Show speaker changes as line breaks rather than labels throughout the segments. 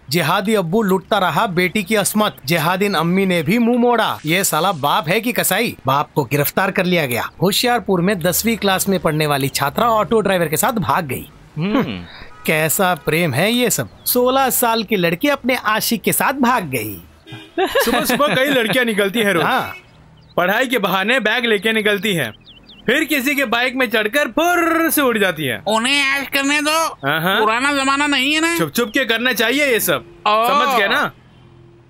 जिहादी अब्बू लुटता रहा बेटी की अस्मत, जिहादीन अम्मी ने भी मुंह मोड़ा। ये साला बाप है कि कसाई। बाप को गिरफ्तार कर लिया गया। होशियारपुर में 10वीं क्लास में पढ़ने वाली छात्रा ऑटो ड्राइवर के साथ भाग गई। कैसा प्रेम है ये सब। 16 साल की लड़की अपने आशिक के साथ भाग गई।
सुबह सुबह कई लड़कियां निकलती हैं रोज।
हाँ।
पढ़ाई के बहाने बैग लेके निकलती हैं, फिर किसी के बाइक में चढ़कर फुर्र से उड़ जाती है।
उन्हें ऐश करने दो, पुराना जमाना नहीं है ना।
छुप छुप के करना चाहिए ये सब, समझ गए ना।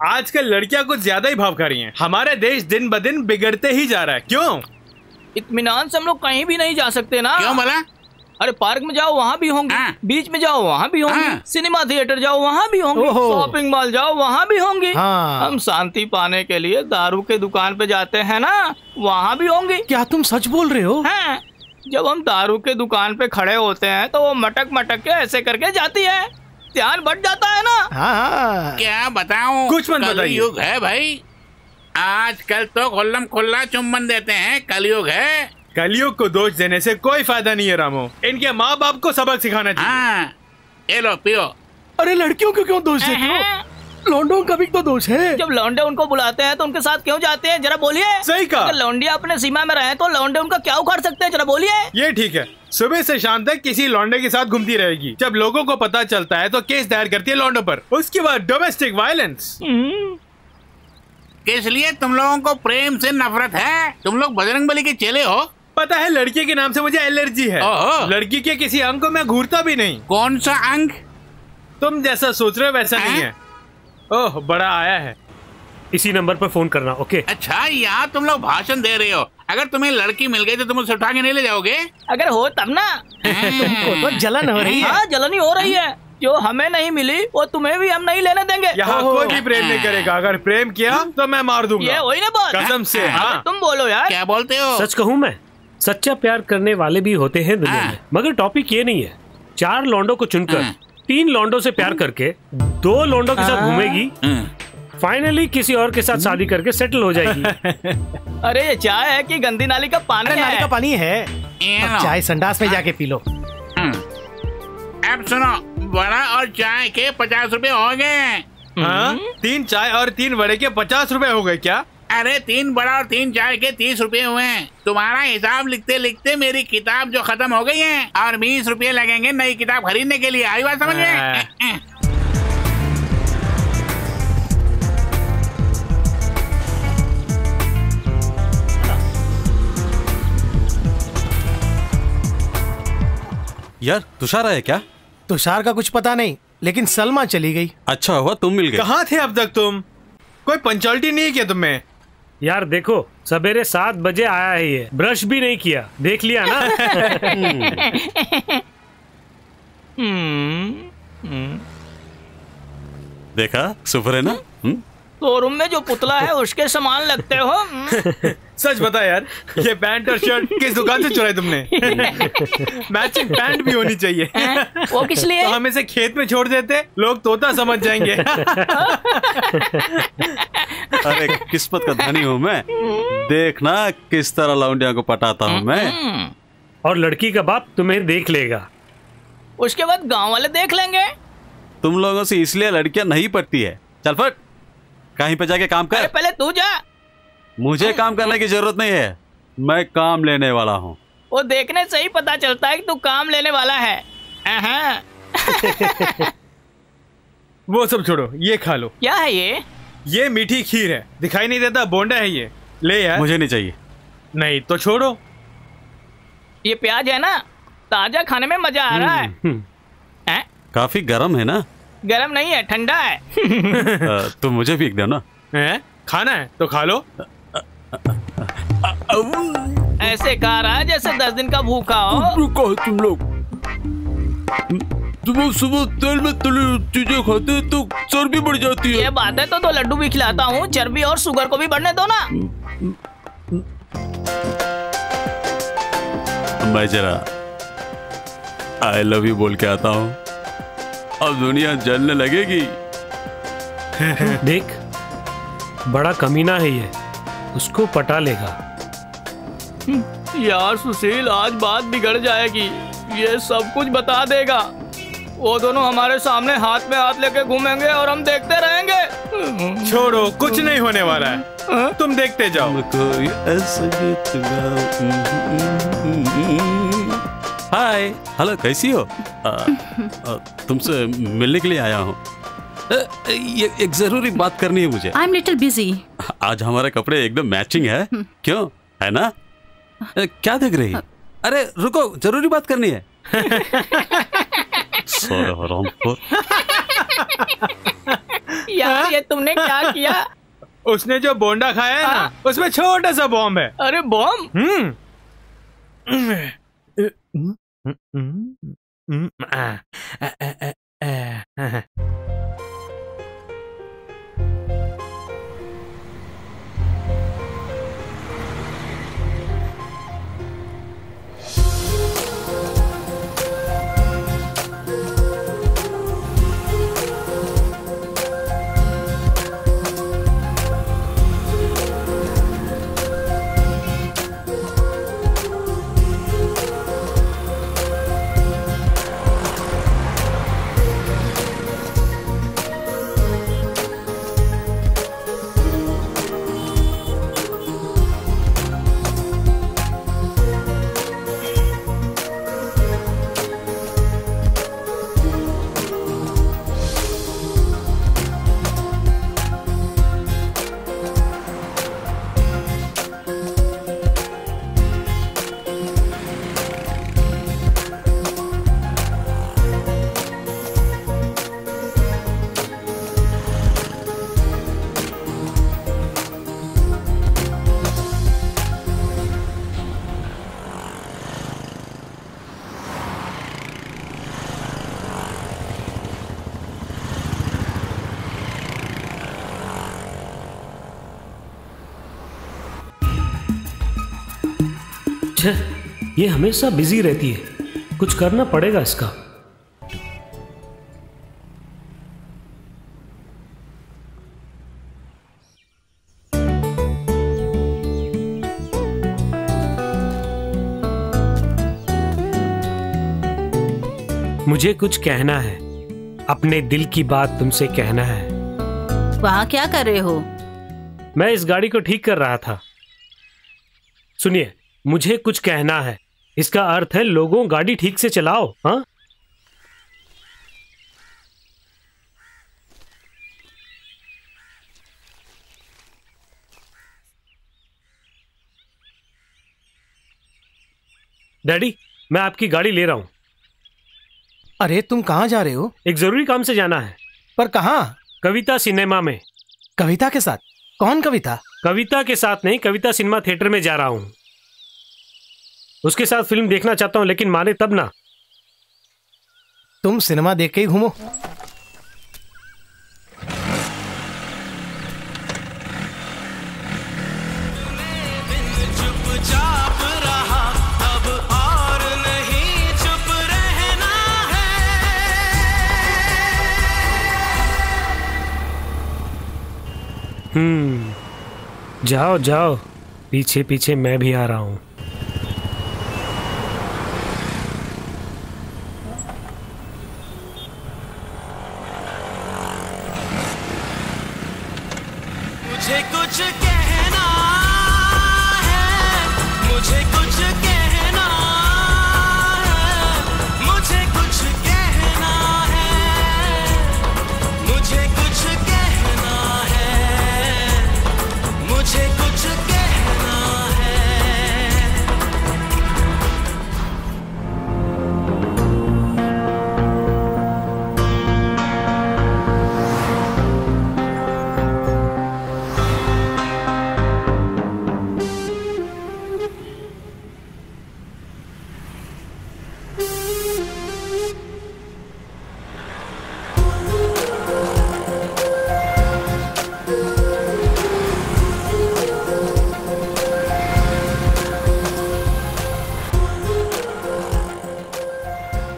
आजकल लड़कियां कुछ ज्यादा ही भाव खा रही हैं। हमारे देश दिन ब दिन बिगड़ते ही जा रहा है। क्यों?
इत्मीनान से हम लोग कहीं भी नहीं जा सकते ना।
क्यों भला?
अरे पार्क में जाओ वहाँ भी होंगी, बीच में जाओ वहाँ भी होंगी, सिनेमा थिएटर जाओ वहाँ भी होंगी, शॉपिंग मॉल जाओ वहाँ भी होंगी। हम शांति पाने के लिए दारू के दुकान पे जाते हैं ना, वहाँ भी होंगी।
क्या तुम सच बोल रहे हो?
हाँ। जब हम दारू के दुकान पे खड़े होते हैं तो वो मटक मटक के ऐसे करके जाती है, ध्यान बढ़ जाता है ना।
हाँ।
क्या बताऊँ,
कुछ मत बताइए।
कलयुग है भाई, आजकल तो खुल्लम खुल्ला चुम्बन देते हैं। कलयुग है।
कलयुग को दोष देने से कोई फायदा नहीं है रामो। इनके माँ बाप को सबक सिखाना चाहिए।
ये लो पियो।
अरे लड़कियों को क्यों दोष देते हो? लौंडों का भी तो दोष है।
जब लौंडे उनको बुलाते हैं तो उनके साथ क्यों जाते हैं, जरा बोलिए।
सही कहा।
अगर लौंडिया अपने सीमा में रहे तो लौंडे उनका क्या उखाड़ सकते हैं, जरा बोलिए।
ये ठीक है, सुबह से शाम तक किसी लौंडे के साथ घूमती रहेगी। जब लोगों को पता चलता है तो केस दायर करती है लौंडों पर। उसके बाद डोमेस्टिक वायलेंस।
किस लिए तुम लोगों को प्रेम से नफरत है? तुम लोग बजरंगबली के चेले हो।
पता है, लड़के के नाम से मुझे एलर्जी है। लड़की के किसी अंग को मैं घूरता भी नहीं।
कौन सा अंग?
तुम जैसा सोच रहे हो वैसा नहीं है। ओह, बड़ा आया है।
इसी नंबर पर फोन करना। ओके।
अच्छा, यहाँ तुम लोग भाषण दे रहे हो। अगर तुम्हें लड़की मिल गई तो तुम उसे उठा के नहीं ले जाओगे?
अगर हो तब ना।
तुमको तो जलन हो रही है।
हाँ, जलन ही हो रही है। जो हमें नहीं मिली वो तुम्हें भी हम नहीं लेने देंगे।
यहाँ कोई भी प्रेम नहीं करेगा। अगर प्रेम किया तो मैं मार दूंगा।
ये वही ना बात।
कसम से। हाँ।
तुम बोलो यार।
क्या बोलते हो?
सच कहूँ मैं, सच्चा प्यार करने वाले भी होते हैं दुनिया में। मगर टॉपिक ये नहीं है। 4 लौंडों को चुनकर 3 लौंडों से प्यार करके 2 लौंडों के साथ घूमेगी, फाइनली किसी और के साथ शादी करके सेटल हो जाएगी।
अरे ये चाय है कि गंदी नाली का पानी है?
नाली का पानी है। चाय संडास में जाके पी लो।
अब सुनो, बड़ा और चाय के 50 रुपए हो गए।
3 चाय और 3 बड़े के 50 रुपए हो गए क्या?
अरे 3 बड़ा और 3 चाय के 30 रुपए हुए हैं। तुम्हारा हिसाब लिखते लिखते मेरी किताब जो खत्म हो गई है, और 20 रुपए लगेंगे नई किताब खरीदने के लिए। आई बात समझ में?
यार तुषार आया क्या?
तुषार का कुछ पता नहीं, लेकिन सलमा चली गई।
अच्छा हुआ तुम मिल गए।
कहाँ थे अब तक तुम? कोई पंचुअलिटी नहीं किया तुम्हें?
यार देखो, सवेरे 7 बजे आया है ये, ब्रश भी नहीं किया। देख लिया ना।
देखा, सुपर है ना?
शोरूम में जो पुतला है उसके समान लगते हो।
सच बता यार, ये पैंट और शर्ट किस दुकान से चुराई तुमने? मैचिंग पैंट भी होनी चाहिए।
वो किस लिए?
तो हम इसे खेत में छोड़ देते, लोग तोता समझ जाएंगे।
अरे किस्मत का धनी हूँ मैं। देखना किस तरह लौंडिया को पटाता हूँ मैं।
और लड़की का बाप तुम्हें देख लेगा।
उसके बाद गांव वाले देख लेंगे।
तुम लोगों से इसलिए लड़कियां नहीं पटती है। चल फट, कहीं पे जाके काम कर।
पहले तू जा।
मुझे काम करने की जरूरत नहीं है, मैं काम लेने वाला हूँ।
वो देखने से ही पता चलता है कि तू काम लेने वाला है।
वो सब छोड़ो, ये खा लो।
क्या है ये?
ये मीठी खीर है। दिखाई नहीं देता? बोंडा है ये। ले यार।
मुझे नहीं चाहिए।
नहीं तो छोड़ो।
ये प्याज है ना, ताजा खाने में मजा आ रहा है।
काफी गर्म है ना?
गरम नहीं है, ठंडा है।
तो मुझे भी एक दो ना।
खाना है तो खा लो।
ऐसे खा रहा है जैसे 10 दिन का भूखा हो।
तुम लोग सुबह सुबह तेल में तली चीजें खाते हैं तो चर्बी बढ़ जाती है।
ये बात है तो लड्डू भी खिलाता हूँ, चर्बी और शुगर को भी बढ़ने दो ना।
मैं जरा आई लव यू बोल के आता हूँ, अब दुनिया जलने लगेगी।
देख, बड़ा कमीना है ये, उसको पटा लेगा।
यार सुशील, आज बात बिगड़ जाएगी। ये सब कुछ बता देगा। वो दोनों हमारे सामने हाथ में हाथ लेके घूमेंगे और हम देखते रहेंगे।
छोड़ो, कुछ नहीं होने वाला है, तुम देखते जाओ।
हाय, हेलो, कैसी हो? तुमसे मिलने के लिए आया हूँ। ये एक जरूरी बात करनी है मुझे।
I am little busy.
आज हमारे कपड़े एकदम मैचिंग है, क्यों? है ना? क्या देख रही है? अरे रुको, जरूरी बात करनी है।
यार ये तुमने क्या किया?
उसने जो बोंडा खाया है ना, उसमें छोटा सा बॉम्ब है।
अरे बॉम्ब?
ये हमेशा बिजी रहती है, कुछ करना पड़ेगा इसका। मुझे कुछ कहना है, अपने दिल की बात तुमसे कहना है।
वहाँ क्या कर रहे हो?
मैं इस गाड़ी को ठीक कर रहा था। सुनिए, मुझे कुछ कहना है, इसका अर्थ है लोगों गाड़ी ठीक से चलाओ। हाँ, डैडी, मैं आपकी गाड़ी ले रहा हूं।
अरे तुम कहाँ जा रहे हो?
एक जरूरी काम से जाना है।
पर कहाँ?
कविता सिनेमा में।
कविता के साथ? कौन कविता?
कविता के साथ नहीं, कविता सिनेमा थिएटर में जा रहा हूं। उसके साथ फिल्म देखना चाहता हूं, लेकिन माने तब ना।
तुम सिनेमा देख के ही घूमो।
जाओ जाओ, पीछे पीछे मैं भी आ रहा हूं।
मुझे कुछ कहना है, मुझे कुछ कहना है, मुझे कुछ कहना है, मुझे कुछ कहना है, मुझे कुछ कहना है।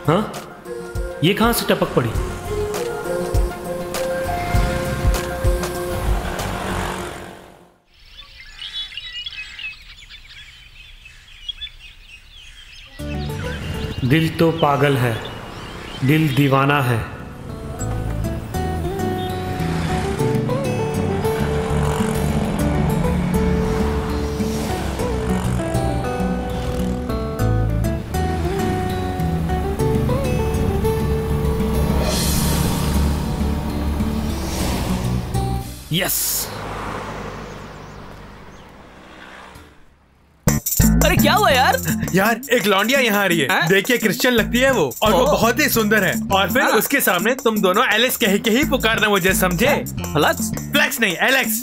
हाँ, ये कहां से टपक पड़ी? दिल तो पागल है, दिल दीवाना है। यस।
अरे क्या हुआ यार?
यार एक लौंडिया यहाँ आ रही है। देखिए क्रिश्चियन लगती है वो, और वो बहुत ही सुंदर है। और फिर उसके सामने तुम दोनों एलेक्स कह के ही पुकारना मुझे, समझे?
फ्लक्स?
फ्लैक्स नहीं, एलेक्स।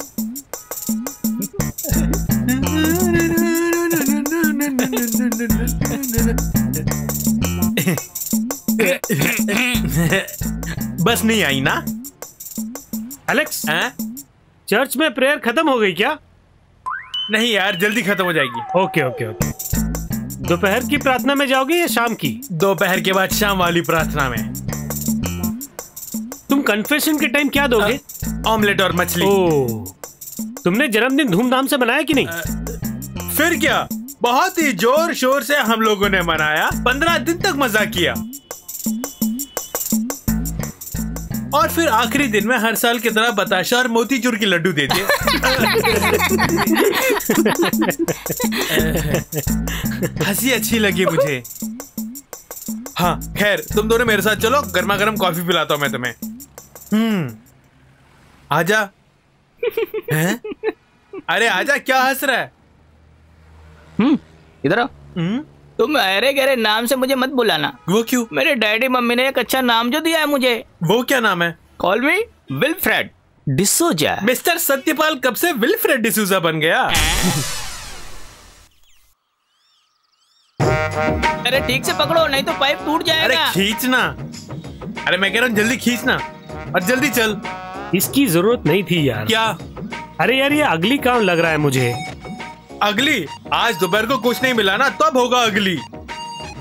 बस नहीं आई ना
एलेक्स? चर्च में प्रेयर खत्म हो गई क्या?
नहीं यार, जल्दी खत्म हो जाएगी।
Okay okay okay. दोपहर की प्रार्थना में जाओगे या शाम की?
दोपहर के बाद शाम वाली प्रार्थना में।
तुम कन्फेशन के टाइम क्या दोगे?
ऑमलेट और मछली।
ओह, तुमने जन्मदिन धूमधाम से मनाया कि नहीं?
फिर क्या, बहुत ही जोर शोर से हम लोगों ने मनाया। 15 दिन तक मजा किया। और फिर आखिरी दिन में हर साल की तरह बताशा और मोतीचूर के लड्डू देते। हंसी अच्छी लगी मुझे। हाँ खैर, तुम दोनों मेरे साथ चलो, गर्मा गर्म कॉफी पिलाता हूँ मैं तुम्हें। आजा। हैं? अरे आजा, क्या हंस रहा है?
इधर आओ। तुम अरे गहरे नाम से मुझे मत बुलाना।
वो क्यों?
मेरे डैडी मम्मी ने एक अच्छा नाम जो दिया है मुझे।
वो क्या नाम है?
कॉल मी विल्फ्रेड डिसूजा।
मिस्टर सत्यपाल कब से विल्फ्रेड डिसूजा बन गया?
अरे ठीक से पकड़ो, नहीं तो पाइप टूट जाएगा।
अरे खींचना। अरे मैं कह रहा हूँ जल्दी खींचना और जल्दी चल।
इसकी जरूरत नहीं थी यार।
क्या?
अरे यार, ये अगली काम लग रहा है मुझे।
अगली? आज दोपहर को कुछ नहीं मिला ना, तब होगा अगली।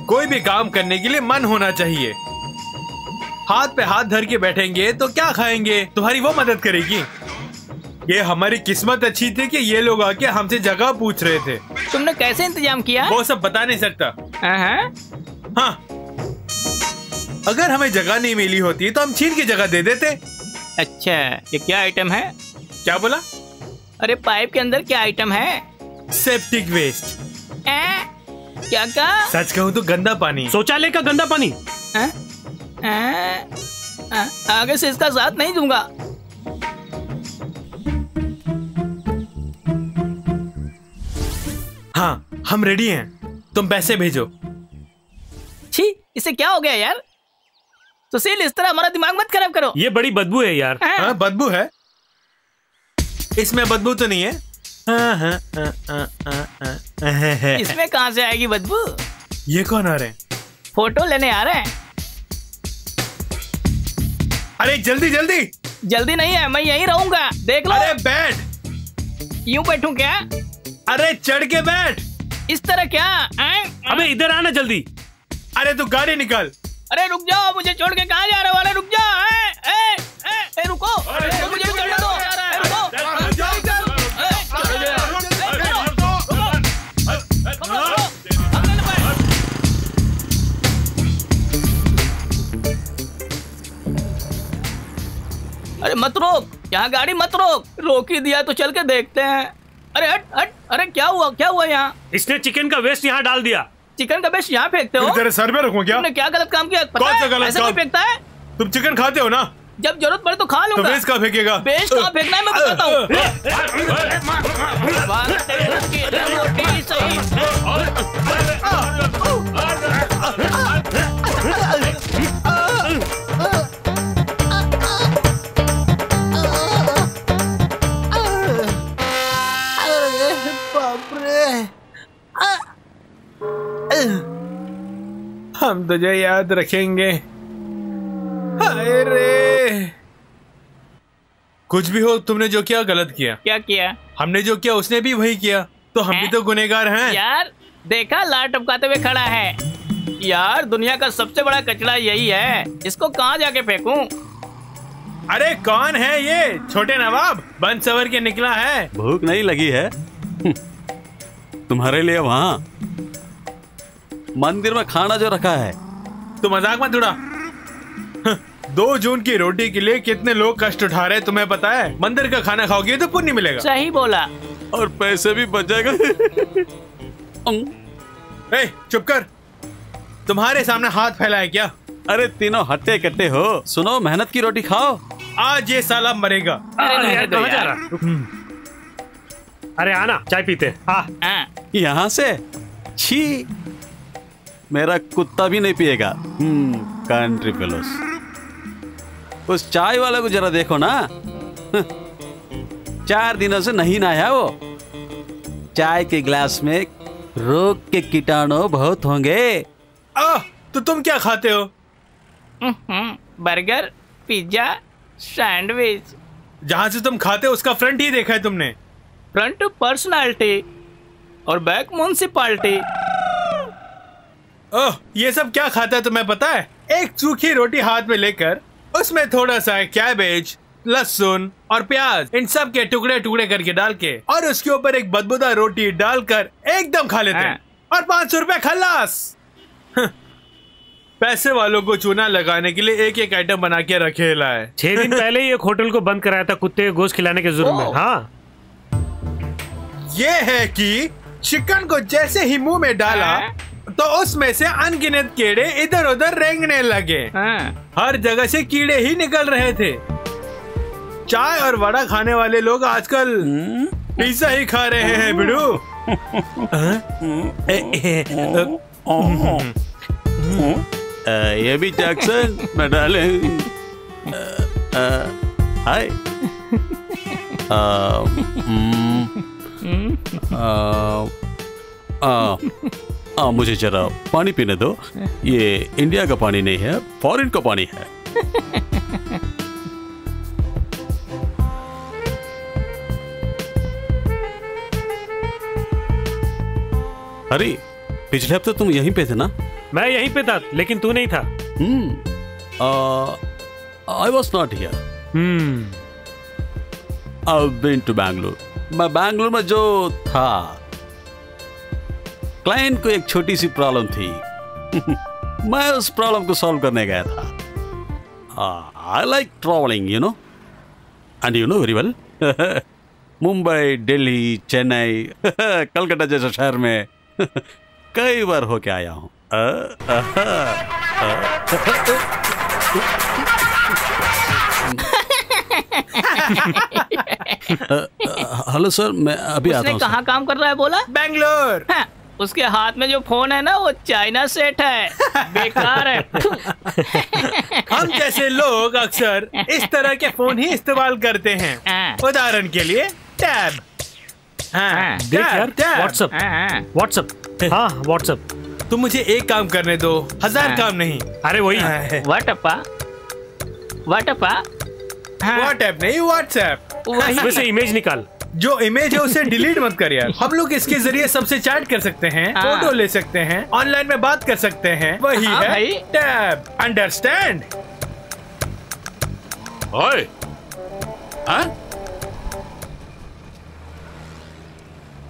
कोई भी काम करने के लिए मन होना चाहिए। हाथ पे हाथ धर के बैठेंगे तो क्या खाएंगे? तुम्हारी वो मदद करेगी? ये हमारी किस्मत अच्छी थी कि ये लोग आके हमसे जगह पूछ रहे थे।
तुमने कैसे इंतजाम किया?
वो सब बता नहीं सकता। हाँ, अगर हमें जगह नहीं मिली होती तो हम छीन की जगह दे देते।
अच्छा, ये क्या आइटम है?
क्या बोला?
अरे पाइप के अंदर क्या आइटम है?
Septic waste.
क्या कहा?
सच कहूँ तो गंदा पानी।
शौचालय का गंदा पानी।
आगे से इसका साथ नहीं दूंगा।
हाँ, हम रेडी हैं, तुम पैसे भेजो।
छी, इसे क्या हो गया यार? सुशील, इस तरह हमारा दिमाग मत खराब करो।
ये बड़ी बदबू है यार।
बदबू है? इसमें बदबू तो नहीं है।
इसमें कहाँ से आएगी बदबू?
ये कौन आ रहे हैं?
फोटो लेने आ रहे हैं।
अरे जल्दी जल्दी।
जल्दी नहीं है, मैं यहीं रहूंगा, देख लो।
अरे बैठ।
यूं बैठूं क्या?
अरे चढ़ के बैठ।
इस तरह क्या?
अबे इधर आना जल्दी।
अरे तू गाड़ी निकाल।
अरे रुक जाओ, मुझे छोड़ के कहाँ जा रहे हो? अरे रुक जाओ। रुको, मुझे भी चढ़ने दो। अरे मत रोक, यहाँ गाड़ी मत रोक। रोक ही दिया तो चल के देखते हैं। अरे हट हट। अरे क्या हुआ यहाँ?
इसने चिकन का वेस्ट यहाँ डाल दिया।
चिकन का वेस्ट यहाँ फेंकते हो?
तेरे सर में रखूं क्या?
तुमने क्या गलत काम किया? पता है? ऐसे कोई फेंकता है?
तुम चिकन खाते हो ना?
जब जरूरत पड़े तो खा लूंगा।
तो वेस्ट कहाँ फेंकेगा?
वेस्ट कहाँ फेंकना है मैं बताता हूँ।
हम तुझे याद रखेंगे। हाय रे। कुछ भी हो, तुमने जो किया गलत किया।
क्या किया?
हमने जो किया उसने भी वही किया, तो हम भी तो गुनहगार हैं।
यार देखा, लार टपकाते हुए खड़ा है। यार दुनिया का सबसे बड़ा कचरा यही है, इसको कहाँ जाके फेंकूं?
अरे कौन है ये? छोटे नवाब बन सवर के निकला है।
भूख नहीं लगी है? तुम्हारे लिए वहाँ मंदिर में खाना जो रखा है।
तू मजाक मत उड़ा। 2 जून की रोटी के लिए कितने लोग कष्ट उठा रहे हैं तुम्हें पता है? मंदिर का खाना खाओगे तो पुण्य मिलेगा।
सही बोला।
और पैसे भी बच जाएगा।
चुप कर, तुम्हारे सामने हाथ फैला है क्या?
अरे तीनों हट्टे कट्टे हो, सुनो मेहनत की रोटी खाओ।
आज ये साला मरेगा।
अरे यार कहाँ जा रहा? अरे आना चाय पीते।
यहाँ से छी, मेरा कुत्ता भी नहीं पिएगा। Country fellows. उस चाय वाले को जरा देखो ना, 4 दिनों से नहीं नहाया वो। चाय के गिलास में रोग के कीटाणु बहुत होंगे।
तो तुम क्या खाते हो?
Burger, pizza, sandwich.
जहाँ से तुम खाते हो उसका फ्रंट ही देखा है तुमने?
फ्रंट पर्सनालिटी और बैक म्युनिसिपालिटी।
ओह, ये सब क्या खाता है तुम्हें पता है? एक सूखी रोटी हाथ में लेकर उसमें थोड़ा सा कैबेज, लहसुन और प्याज, इन सब के टुकड़े टुकड़े करके डाल के और उसके ऊपर एक बदबूदार रोटी डालकर एकदम खा लेते हैं और 500 रुपए खल्लास। पैसे वालों को चूना लगाने के लिए एक एक आइटम बना के रखेला है।
6 दिन पहले ही एक होटल को बंद कराया था कुत्ते को गोश्त खिलाने के जुर्म में। हाँ,
ये है कि चिकन को जैसे ही मुंह में डाला तो उसमें से अनगिनत कीड़े इधर उधर रेंगने लगे। हर जगह से कीड़े ही निकल रहे थे। चाय और वड़ा खाने वाले लोग आजकल पिज्जा ही खा रहे हैं बिड़ू।
ये भी जैक्सन मैं डाले। हाय। मुझे जरा पानी पीने दो। ये इंडिया का पानी नहीं है, फॉरेन का पानी है। अरे पिछले हफ्ते तुम यहीं पे थे ना?
मैं यहीं पे था लेकिन तू नहीं था।
I was not here. I've been to Bangalore. मैं बैंगलोर में जो था, क्लाइंट को एक छोटी सी प्रॉब्लम थी। मैं उस प्रॉब्लम को सॉल्व करने गया था। I like traveling, you know, and you know very well. Mumbai, Delhi, Chennai, Calcutta जैसे शहर में कई बार होके आया हूँ। हेलो सर, मैं अभी आता हूँ।
कहाँ काम कर रहा है बोला?
बैंगलोर।
उसके हाथ में जो फोन है ना वो चाइना सेट है, बेकार है।
हम जैसे लोग अक्सर इस तरह के फोन ही इस्तेमाल करते हैं। उदाहरण के लिए टैब।
देख यार, व्हाट्सएप। हाँ व्हाट्सएप।
तुम मुझे एक काम करने दो, 1000 काम नहीं।
अरे वही
व्हाट्सएप
नहीं, व्हाट्सएप।
उसमें से इमेज निकाल।
जो इमेज है उसे डिलीट मत कर यार। हम लोग इसके जरिए सबसे चैट कर सकते हैं, फोटो ले सकते हैं, ऑनलाइन में बात कर सकते हैं। वही है टैब। अंडरस्टैंड?
ओए,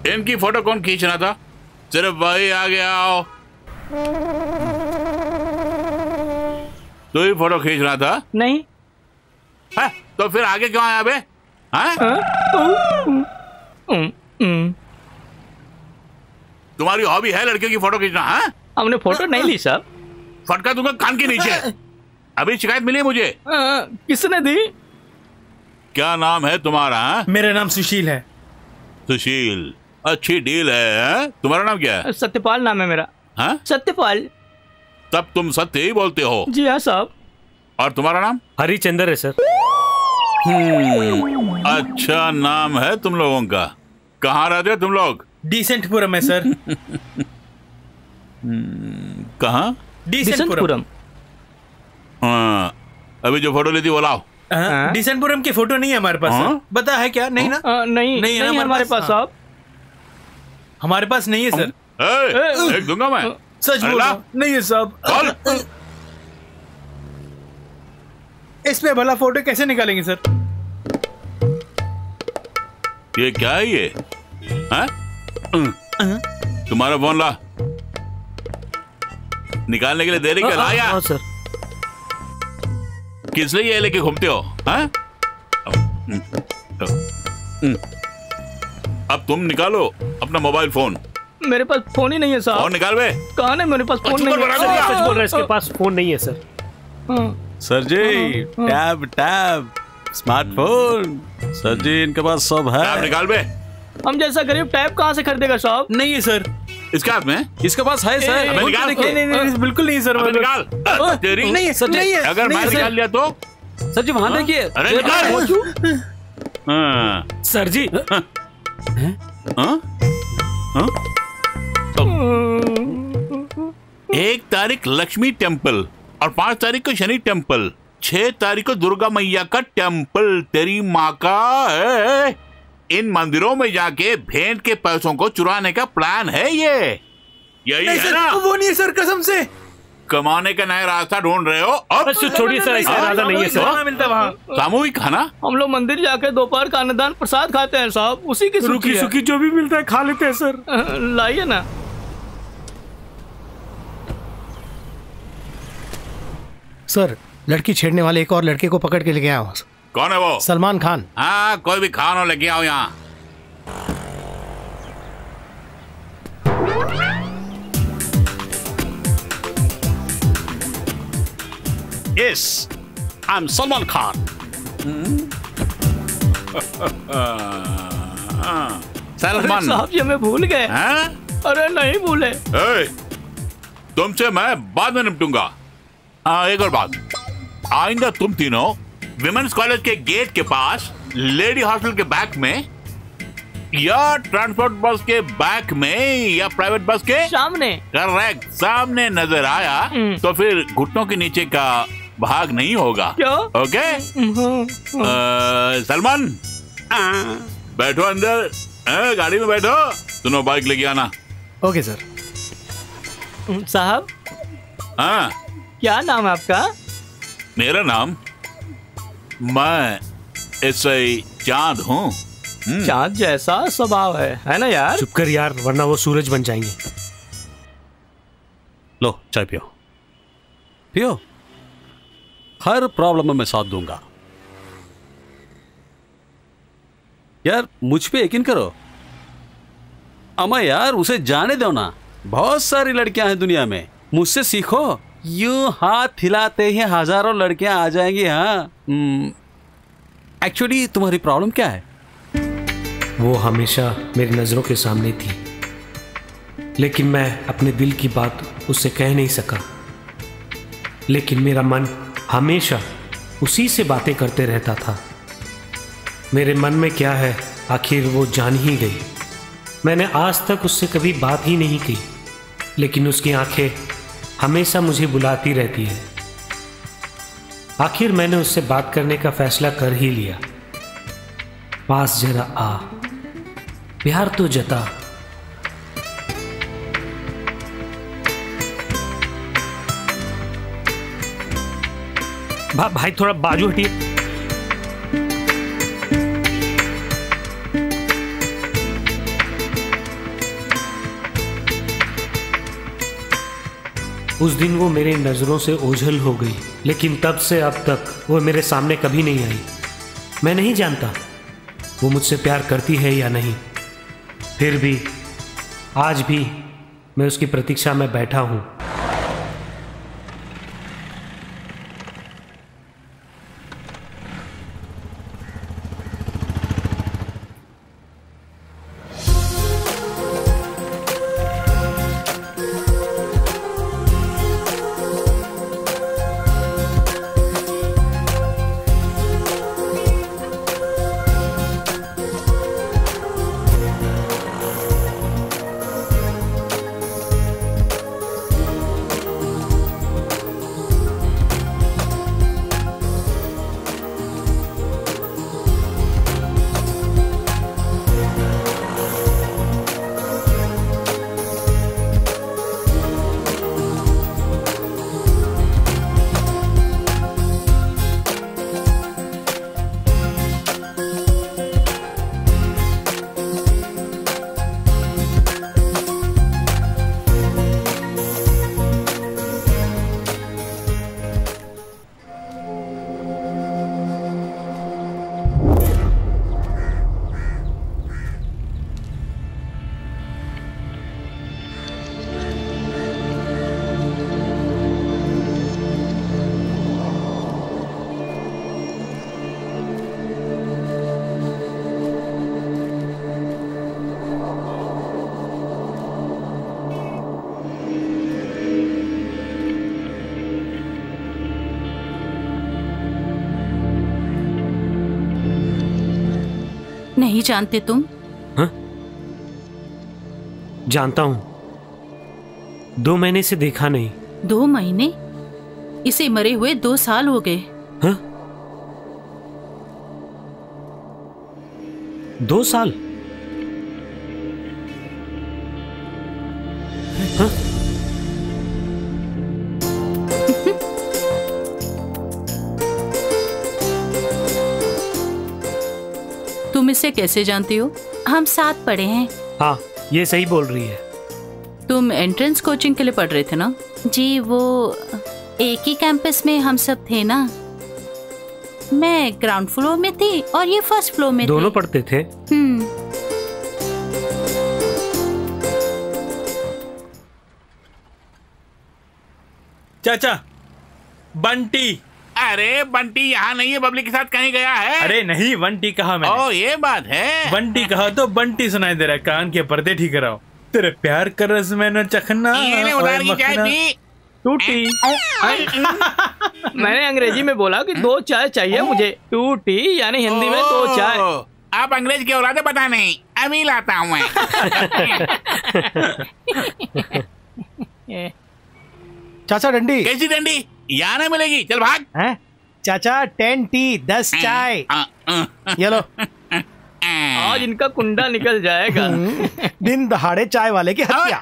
इनकी फोटो कौन खींच रहा था? सिर्फ भाई आ गया। आओ। तू ही फोटो खींच रहा था?
नहीं।
है? तो फिर आगे क्यों आया बे? तुम्हारी हॉबी है लड़कियों की फोटो खींचना? है?
हमने फोटो नहीं ली साहब।
फटका दूंगा कान के नीचे। अभी शिकायत मिली है मुझे।
किसने दी?
क्या नाम है तुम्हारा?
मेरा नाम सुशील है।
सुशील, अच्छी डील है। तुम्हारा नाम क्या है?
सत्यपाल नाम है मेरा।
हाँ?
सत्यपाल।
तब तुम सत्य ही बोलते हो?
जी हाँ साहब।
और तुम्हारा नाम?
हरिचंद्र है सर।
अच्छा नाम है तुम लोगों का। कहाँ रहते हो तुम लोग?
डिसेंटपुरम है सर।
कहाँ?
डिसेंटपुरम।
हाँ, अभी जो फोटो ली थी वो लाओ।
डिसेंटपुरम की फोटो नहीं है हमारे पास। बता है क्या? नहीं ना?
नहीं है हमारे पास साहब।
हमारे पास नहीं है सर।
देख दूंगा मैं।
सच बोल रहा हूं। नहीं है साहब। इसमें भला फोटो कैसे निकालेंगे सर?
ये क्या है ये? तुम्हारा फोन ला। निकालने के लिए देरी क्या? ला यार।
सर।
किस लिए ये लेके घूमते हो? हाँ? अब तुम निकालो अपना मोबाइल फोन।
मेरे पास फोन ही नहीं है साहब।
फोन निकाल बे।
कहाँ है? मेरे पास फोन नहीं है।
सच बोल रहा है, इसके पास फोन नहीं है सर।
सर जी टैब स्मार्टफोन, सर जी इनके पास सब है।
टैब निकाल बे।
हम जैसा गरीब टैब कहाँ से खरीदेगा साहब?
नहीं है सर।
इसके हाथ में?
इसके पास है सर।
अबे निकाल।
नहीं, बिल्कुल नहीं सर।
निकाल। तेरी
नहीं है सर, नहीं है।
अगर मैं निकाल लिया तो?
सर जी वहां देखिए।
अरे निकाल। हाँ।
सर जी
हाँ? 1 तारीख लक्ष्मी टेम्पल और 5 तारीख को शनि टेम्पल, 6 तारीख को दुर्गा मैया का टेम्पल। तेरी माँ का है। इन मंदिरों में जाके भेंट के पैसों को चुराने का प्लान है ये। यही है ना?
वो नहीं है सर, कसम से।
कमाने का नया रास्ता ढूंढ रहे हो? अब
छोड़िए सर, ऐसा इरादा नहीं है सर।
मिलता वहाँ
सामूहिक खाना।
हम लोग मंदिर जाके दोपहर का अन्नदान प्रसाद खाते हैं साहब, उसी की
रुकी सुखी जो भी मिलता है खा लेते हैं सर।
लाइए ना।
सर, लड़की छेड़ने वाले एक और लड़के को पकड़ के लेके आया हूँ।
कौन है वो?
सलमान खान।
हाँ, कोई भी खाना लेके आओ यहाँ।
Yes, I'm Salman Khan.
Salman
साहब जी हमें भूल गए। अरे नहीं भूले।
तुमसे मैं बाद में निपटूंगा। एक और बात, आइंदा तुम तीनों विमेंस कॉलेज के गेट के पास, लेडी हॉस्टल के बैक में, या ट्रांसपोर्ट बस के बैक में, या प्राइवेट बस के
सामने,
करेक्ट, सामने नजर आया तो फिर घुटनों के नीचे का भाग नहीं होगा।
क्या?
ओके? सलमान बैठो अंदर, गाड़ी में बैठो। दोनों बाइक लेके आना।
Okay sir.
साहब
हाँ,
क्या नाम है आपका?
मेरा नाम, मैं एसआई चांद हूँ।
चांद जैसा स्वभाव है ना यार?
चुप कर यार, वरना वो सूरज बन जाएंगे।
लो चाय पियो, पियो। हर प्रॉब्लम में मैं साथ दूंगा। यार मुझ पे यकीन करो। अमा यार उसे जाने दो ना। बहुत सारी लड़कियां हैं दुनिया में, मुझसे सीखो। यूं हाथ हिलाते ही हजारों लड़कियां आ जाएंगी। हाँ, एक्चुअली तुम्हारी प्रॉब्लम क्या है?
वो हमेशा मेरी नजरों के सामने थी, लेकिन मैं अपने दिल की बात उससे कह नहीं सका। लेकिन मेरा मन हमेशा उसी से बातें करते रहता था। मेरे मन में क्या है आखिर वो जान ही गई। मैंने आज तक उससे कभी बात ही नहीं की, लेकिन उसकी आंखें हमेशा मुझे बुलाती रहती है। आखिर मैंने उससे बात करने का फैसला कर ही लिया। पास जरा आ, प्यार तो जता। भाई थोड़ा बाजू हटिए। उस दिन वो मेरे नजरों से ओझल हो गई, लेकिन तब से अब तक वो मेरे सामने कभी नहीं आई। मैं नहीं जानता वो मुझसे प्यार करती है या नहीं, फिर भी आज भी मैं उसकी प्रतीक्षा में बैठा हूं।
नहीं जानते तुम?
हाँ? जानता हूं, 2 महीने से देखा नहीं।
2 महीने? इसे मरे हुए 2 साल हो गए।
हाँ? 2 साल? हाँ?
तुम इसे कैसे जानती हो? हम साथ पढ़े हैं।
हाँ, ये सही बोल रही है।
तुम एंट्रेंस कोचिंग के लिए पढ़ रहे थे ना? जी, वो एक ही कैंपस में हम सब थे ना। मैं ग्राउंड फ्लोर में थी और ये फर्स्ट फ्लोर में
दोनों पढ़ते थे।
चाचा, बंटी।
अरे बंटी यहाँ नहीं है, बबली के साथ कहीं गया है।
अरे नहीं, बंटी कहा मैंने।
ओ ये बात है।
बंटी कहा तो बंटी सुनाई दे रहा है। कान के पर्दे ठीक कराओ। तेरे प्यार कर रस मैंने चखना
उधार की चाय पी।
टूटी। मैंने अंग्रेजी में बोला कि 2 चाय चाहिए मुझे। टूटी यानी हिंदी में 2 चाय।
आप अंग्रेज की औलाद है, पता नहीं। अभी लाता हूँ मैं।
चाचा डंडी।
कैसी डंडी? यहाँ नहीं मिलेगी, चल भाग।
हैं? चाचा 10 टी 10 चाय। ये लो।
आज इनका कुंडा निकल जाएगा।
दिन दहाड़े चाय वाले की हत्या।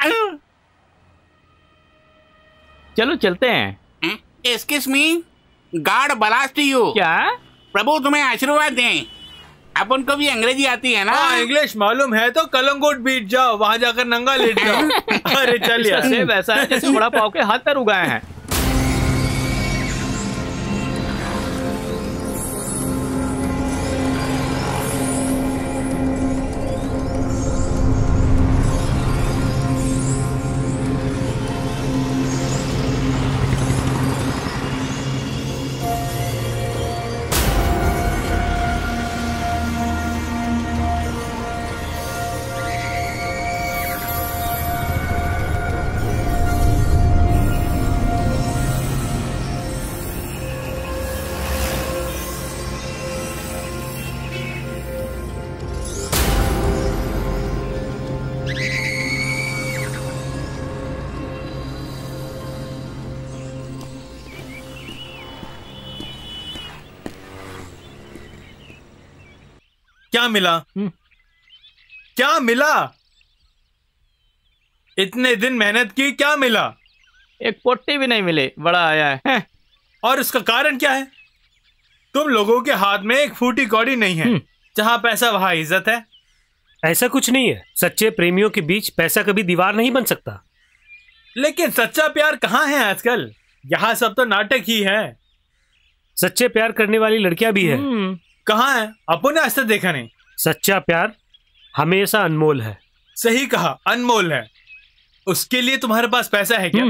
चलो चलते हैं।
Excuse me, God blast you.
क्या?
प्रभु तुम्हें आशीर्वाद दें। अपन को भी अंग्रेजी आती है ना?
हाँ, इंग्लिश मालूम है तो कलंगोट बीट जाओ, वहाँ जाकर नंगा लेट जाओ। अरे चल यार।
सेब ऐसा है जैसे बड़ा पाव के हाथ पैर उगाए हैं।
क्या मिला? क्या मिला? इतने दिन मेहनत की, क्या मिला?
एक पोट्टी भी नहीं मिले, बड़ा आया है।
और उसका कारण क्या है? तुम लोगों के हाथ में एक फूटी कौड़ी नहीं है। जहां पैसा वहां इज्जत है।
ऐसा कुछ नहीं है। सच्चे प्रेमियों के बीच पैसा कभी दीवार नहीं बन सकता।
लेकिन सच्चा प्यार कहाँ है आजकल? यहाँ सब तो नाटक ही है।
सच्चे प्यार करने वाली लड़कियां भी है।
कहाँ है? अपन ने आज तक देखा नहीं।
सच्चा प्यार हमेशा अनमोल है।
सही कहा, अनमोल है। उसके लिए तुम्हारे पास पैसा है क्या?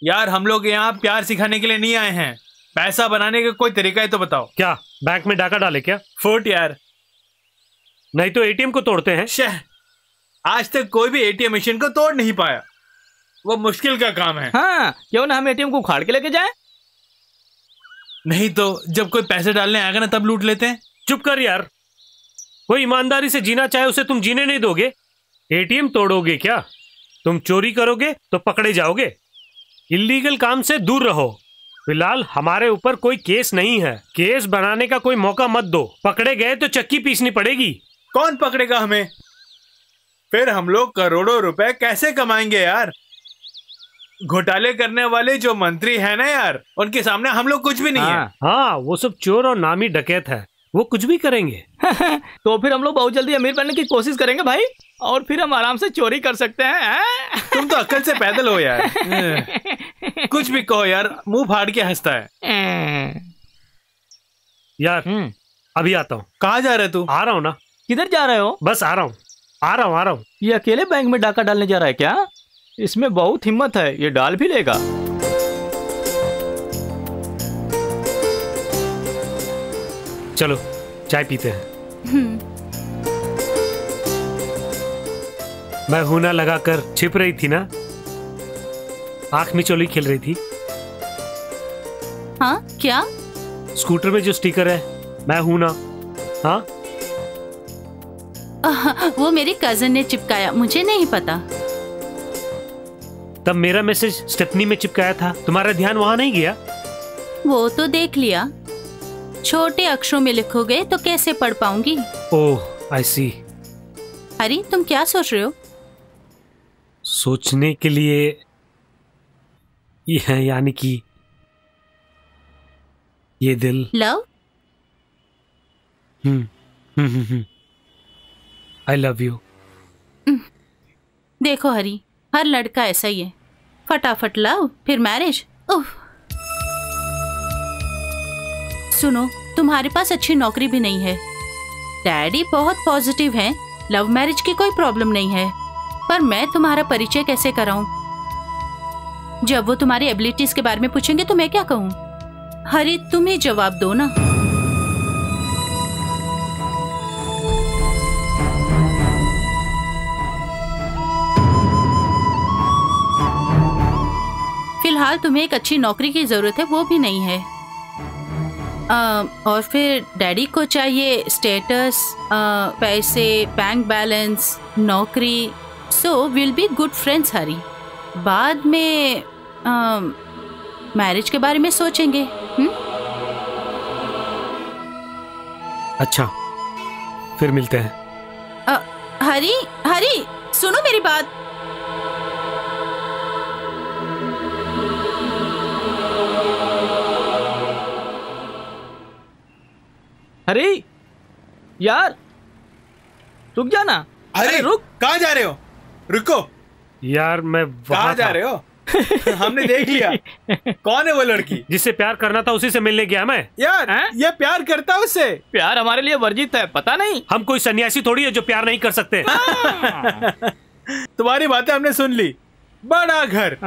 यार हम लोग यहाँ प्यार सिखाने के लिए नहीं आए हैं। पैसा बनाने का कोई तरीका है तो बताओ।
क्या बैंक में डाका डाले क्या?
फुट यार,
नहीं तो एटीएम को तोड़ते हैं।
शह, आज तक कोई भी एटीएम मशीन को तोड़ नहीं पाया। वो मुश्किल का काम है।
हाँ, क्यों ना हम एटीएम को उखाड़ के लेके जाएं?
नहीं तो जब कोई पैसे डालने आएगा ना तब लूट लेते हैं।
चुप कर यार। कोई ईमानदारी से जीना चाहे उसे तुम जीने नहीं दोगे। एटीएम तोड़ोगे क्या? तुम चोरी करोगे तो पकड़े जाओगे। इल्लीगल काम से दूर रहो। फिलहाल हमारे ऊपर कोई केस नहीं है। केस बनाने का कोई मौका मत दो। पकड़े गए तो चक्की पीसनी पड़ेगी।
कौन पकड़ेगा हमें? फिर हम लोग करोड़ों रुपए कैसे कमाएंगे यार? घोटाले करने वाले जो मंत्री है ना यार, उनके सामने हम लोग कुछ भी नहीं है।
हाँ, वो सब चोर और नामी डकैत है। वो कुछ भी करेंगे।
तो फिर हम लोग बहुत जल्दी अमीर बनने की कोशिश करेंगे भाई, और फिर हम आराम से चोरी कर सकते हैं।
तुम तो अक्ल से पैदल हो यार। कुछ भी कहो यार, मुंह फाड़ के हंसता है
यार। अभी आता हूँ।
कहाँ जा रहे तू?
आ रहा हूँ ना।
किधर जा रहे हो?
बस आ रहा हूँ।
ये अकेले बैंक में डाका डालने जा रहा है क्या? इसमें बहुत हिम्मत है, ये डाल भी लेगा।
चलो चाय पीते हैं। मैं हूना लगाकर छिप रही थी ना, आंख में चोली खेल रही थी।
हाँ क्या?
स्कूटर में जो स्टिकर है, मैं हूं ना। हाँ,
वो मेरी कजन ने चिपकाया, मुझे नहीं पता।
तब मेरा मैसेज स्टेपनी में चिपकाया था, तुम्हारा ध्यान वहां नहीं गया?
वो तो देख लिया, छोटे अक्षरों में लिखोगे तो कैसे पढ़ पाऊंगी।
ओह, आई सी।
हरी, तुम क्या सोच रहे हो?
सोचने के लिए ये, यानी कि ये दिल।
लव?
I love you.
देखो हरी, हर लड़का ऐसा ही है, फटाफट लव फिर मैरिज। सुनो, तुम्हारे पास अच्छी नौकरी भी नहीं है, डैडी बहुत पॉजिटिव हैं, लव मैरिज की कोई प्रॉब्लम नहीं है, पर मैं तुम्हारा परिचय कैसे कराऊं? जब वो तुम्हारी एबिलिटीज के बारे में पूछेंगे तो मैं क्या कहूं? हरी, तुम ही जवाब दो ना। फिलहाल तुम्हें एक अच्छी नौकरी की जरूरत है, वो भी नहीं है। और फिर डैडी को चाहिए स्टेटस, पैसे, बैंक बैलेंस, नौकरी। So will be good friends Hari. बाद में मैरिज के बारे में सोचेंगे।
अच्छा, फिर मिलते हैं।
हरी, हरी सुनो मेरी बात।
अरे यार, रुक जाना।
अरे
रुक,
कहाँ जा रहे हो? रुको
यार, मैं
कहाँ जा रहे हो? हमने देख लिया। कौन है वो लड़की
जिससे प्यार करना था? उसी से मिलने गया मैं।
यार ये प्यार करता है उससे?
प्यार हमारे लिए वर्जित है, पता नहीं।
हम कोई सन्यासी थोड़ी है जो प्यार नहीं कर सकते।
तुम्हारी बातें हमने सुन ली। बड़ा घर,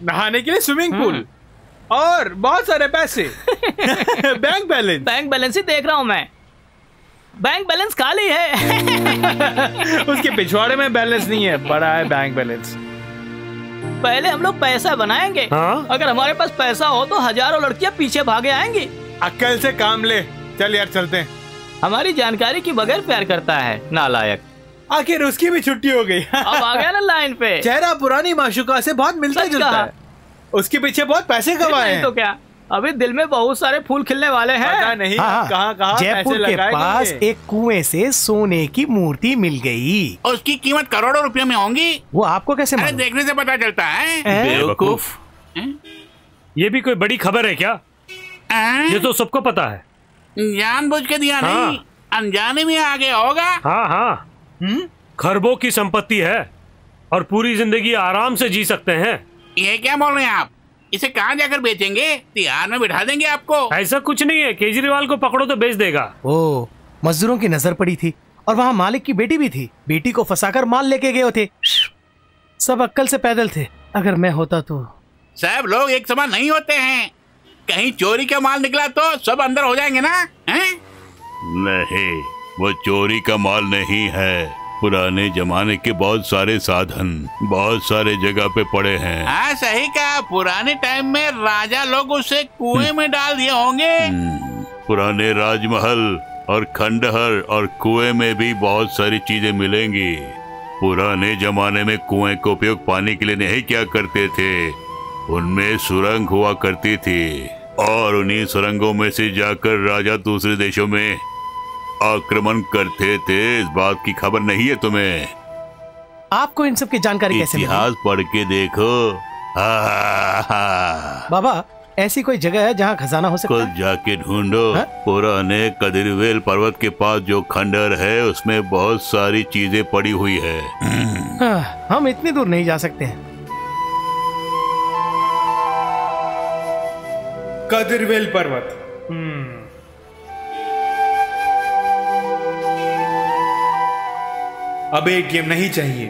नहाने के लिए स्विमिंग पूल और बहुत सारे पैसे। बैंक बैलेंस
ही देख रहा हूँ मैं। बैंक बैलेंस खाली है।
उसके पिछवाड़े में बैलेंस नहीं है, बड़ा है बैंक बैलेंस।
पहले हम लोग पैसा बनाएंगे। अगर हमारे पास पैसा हो तो हजारों लड़कियां पीछे भागे आएंगी।
अक्ल से काम ले। चल यार, चलते हैं।
हमारी जानकारी के बगैर प्यार करता है, नालायक।
आखिर उसकी भी छुट्टी हो गई।
अब आ गया ना लाइन पे।
चेहरा पुरानी माशूका से बहुत मिलता जुलता है। उसके पीछे बहुत पैसे कमाए हैं।
तो क्या अभी दिल में बहुत सारे फूल खिलने वाले हैं।
पता नहीं कहाँ
जयपुर के पास एक कुएं से सोने की मूर्ति मिल गई।
उसकी कीमत करोड़ों रुपयों में होंगी।
वो आपको कैसे मालूम?
देखने से पता चलता है।
बेवकूफ, ये भी कोई बड़ी खबर है क्या? ये तो सबको पता है।
जानबूझ के दिया नहीं, अनजाने में आगे होगा।
हाँ, खरबों की संपत्ति है और पूरी जिंदगी आराम से जी सकते हैं।
ये क्या बोल रहे हैं आप? इसे कहाँ जाकर बेचेंगे? तिहार में बिठा देंगे आपको।
ऐसा कुछ नहीं है, केजरीवाल को पकड़ो तो बेच देगा।
ओ, मजदूरों की नजर पड़ी थी और वहाँ मालिक की बेटी भी थी। बेटी को फंसाकर माल लेके गए थे। सब अक्कल से पैदल थे। अगर मैं होता तो।
सब लोग एक समान नहीं होते हैं। कहीं चोरी का माल निकला तो सब अंदर हो जाएंगे ना?
नहीं, वो चोरी का माल नहीं है। पुराने जमाने के बहुत सारे साधन बहुत सारे जगह पे पड़े हैं।
हाँ, सही कहा। पुराने टाइम में राजा लोग उसे कुएं में डाल दिए होंगे।
पुराने राजमहल और खंडहर और कुएं में भी बहुत सारी चीजें मिलेंगी। पुराने जमाने में कुएं का उपयोग पानी के लिए नहीं किया करते थे, उनमें सुरंग हुआ करती थी और उन्हीं सुरंगों में से जाकर राजा दूसरे देशों में आक्रमण करते थे। इस बात की खबर नहीं है तुम्हें?
आपको इन सब की जानकारी कैसे मिली?
इतिहास पढ़ के देखो।
बाबा, ऐसी कोई जगह है जहाँ खजाना हो सकता है?
खुद जाके ढूंढो। पुराने कदिरवेल पर्वत के पास जो खंडर है उसमें बहुत सारी चीजें पड़ी हुई है।
हम इतनी दूर नहीं जा सकते हैं।
कदिरवेल पर्वत। अब एक गेम नहीं चाहिए।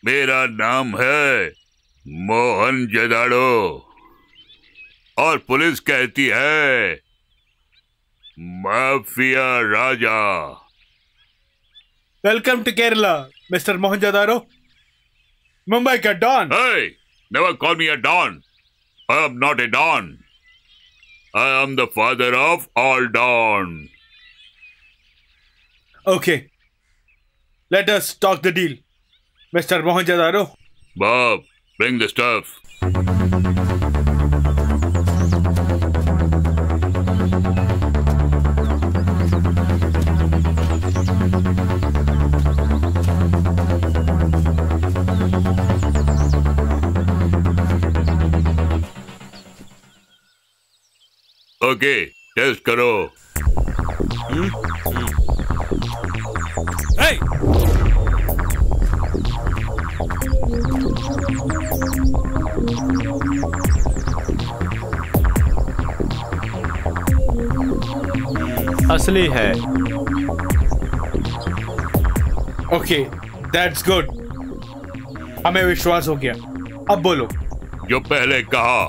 मेरा नाम है मोहन जोदाड़ो और पुलिस कहती है माफिया राजा।
Welcome to Kerala mister Mohenjodaro, Mumbai का don.
Hey, never call me a don. I am not a don. I am the father of all don.
Okay, let us talk the deal, Mr. Mohenjo-daro.
Bob, bring the stuff. Okay, test करो।
Hey!
असली है।
Okay, that's good. हमें विश्वास हो गया। अब बोलो।
जो पहले कहा,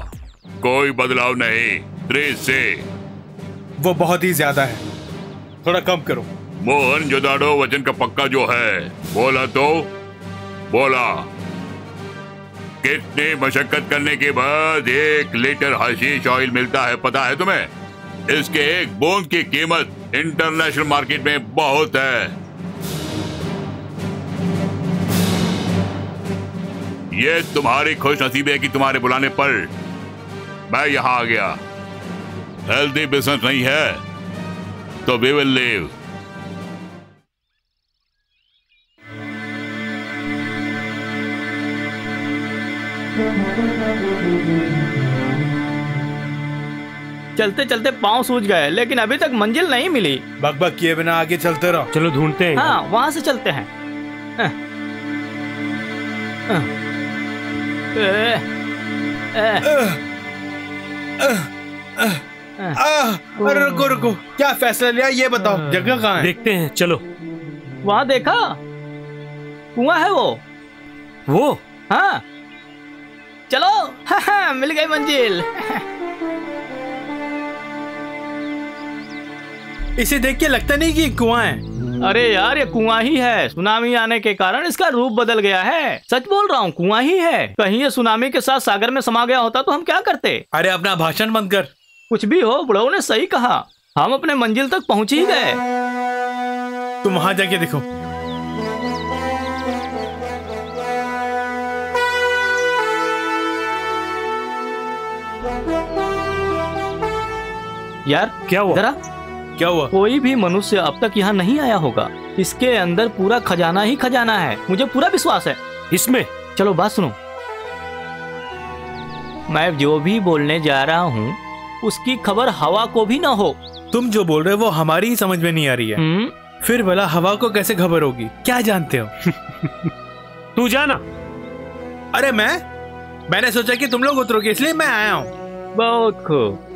कोई बदलाव नहीं। 3 से
वो बहुत ही ज्यादा है, थोड़ा कम करो।
मोहन जोदाड़ो वजन का पक्का जो है, बोला तो बोला। कितनी मशक्कत करने के बाद 1 लीटर हशीश ऑयल मिलता है पता है तुम्हें? इसके 1 बूंद की कीमत इंटरनेशनल मार्केट में बहुत है। ये तुम्हारी खुशनसीबी है कि तुम्हारे बुलाने पर मैं यहां आ गया। हेल्दी बिजनेस नहीं है तो वी विल लीव।
चलते चलते पाँव सूज गए, लेकिन अभी तक मंजिल नहीं मिली।
बकबक किए बिना आगे चलते रहो।
चलो ढूंढते हैं।
हाँ, वहां से चलते हैं।
अरे रुको रुको, क्या फैसला लिया ये बताओ। जगह कहाँ है?
देखते हैं, चलो।
वहां देखा, कुआं है वो। हाँ, चलो। हाँ, मिल गई मंजिल।
इसे देख के लगता नहीं कि कुआं है।
अरे यार, ये कुआं ही है। सुनामी आने के कारण इसका रूप बदल गया है। सच बोल रहा हूँ, कुआं ही है। कहीं ये सुनामी के साथ सागर में समा गया होता तो हम क्या करते?
अरे अपना भाषण बंद कर।
कुछ भी हो, बुढ़ऊ ने सही कहा। हम अपने मंजिल तक पहुँच ही गए।
तुम वहां जाके देखो।
यार
क्या हुआ?
जरा
क्या हुआ?
कोई भी मनुष्य अब तक यहाँ नहीं आया होगा। इसके अंदर पूरा खजाना ही खजाना है, मुझे पूरा विश्वास है
इसमें।
चलो बात सुनो। मैं जो भी बोलने जा रहा हूँ उसकी खबर हवा को भी ना हो।
तुम जो बोल रहे हो वो हमारी ही समझ में नहीं आ रही है। फिर भला हवा को कैसे खबर होगी? क्या जानते हो?
तू जाना।
अरे मैंने सोचा कि तुम लोग उतरोगे इसलिए मैं आया हूँ।
बहुत खूब।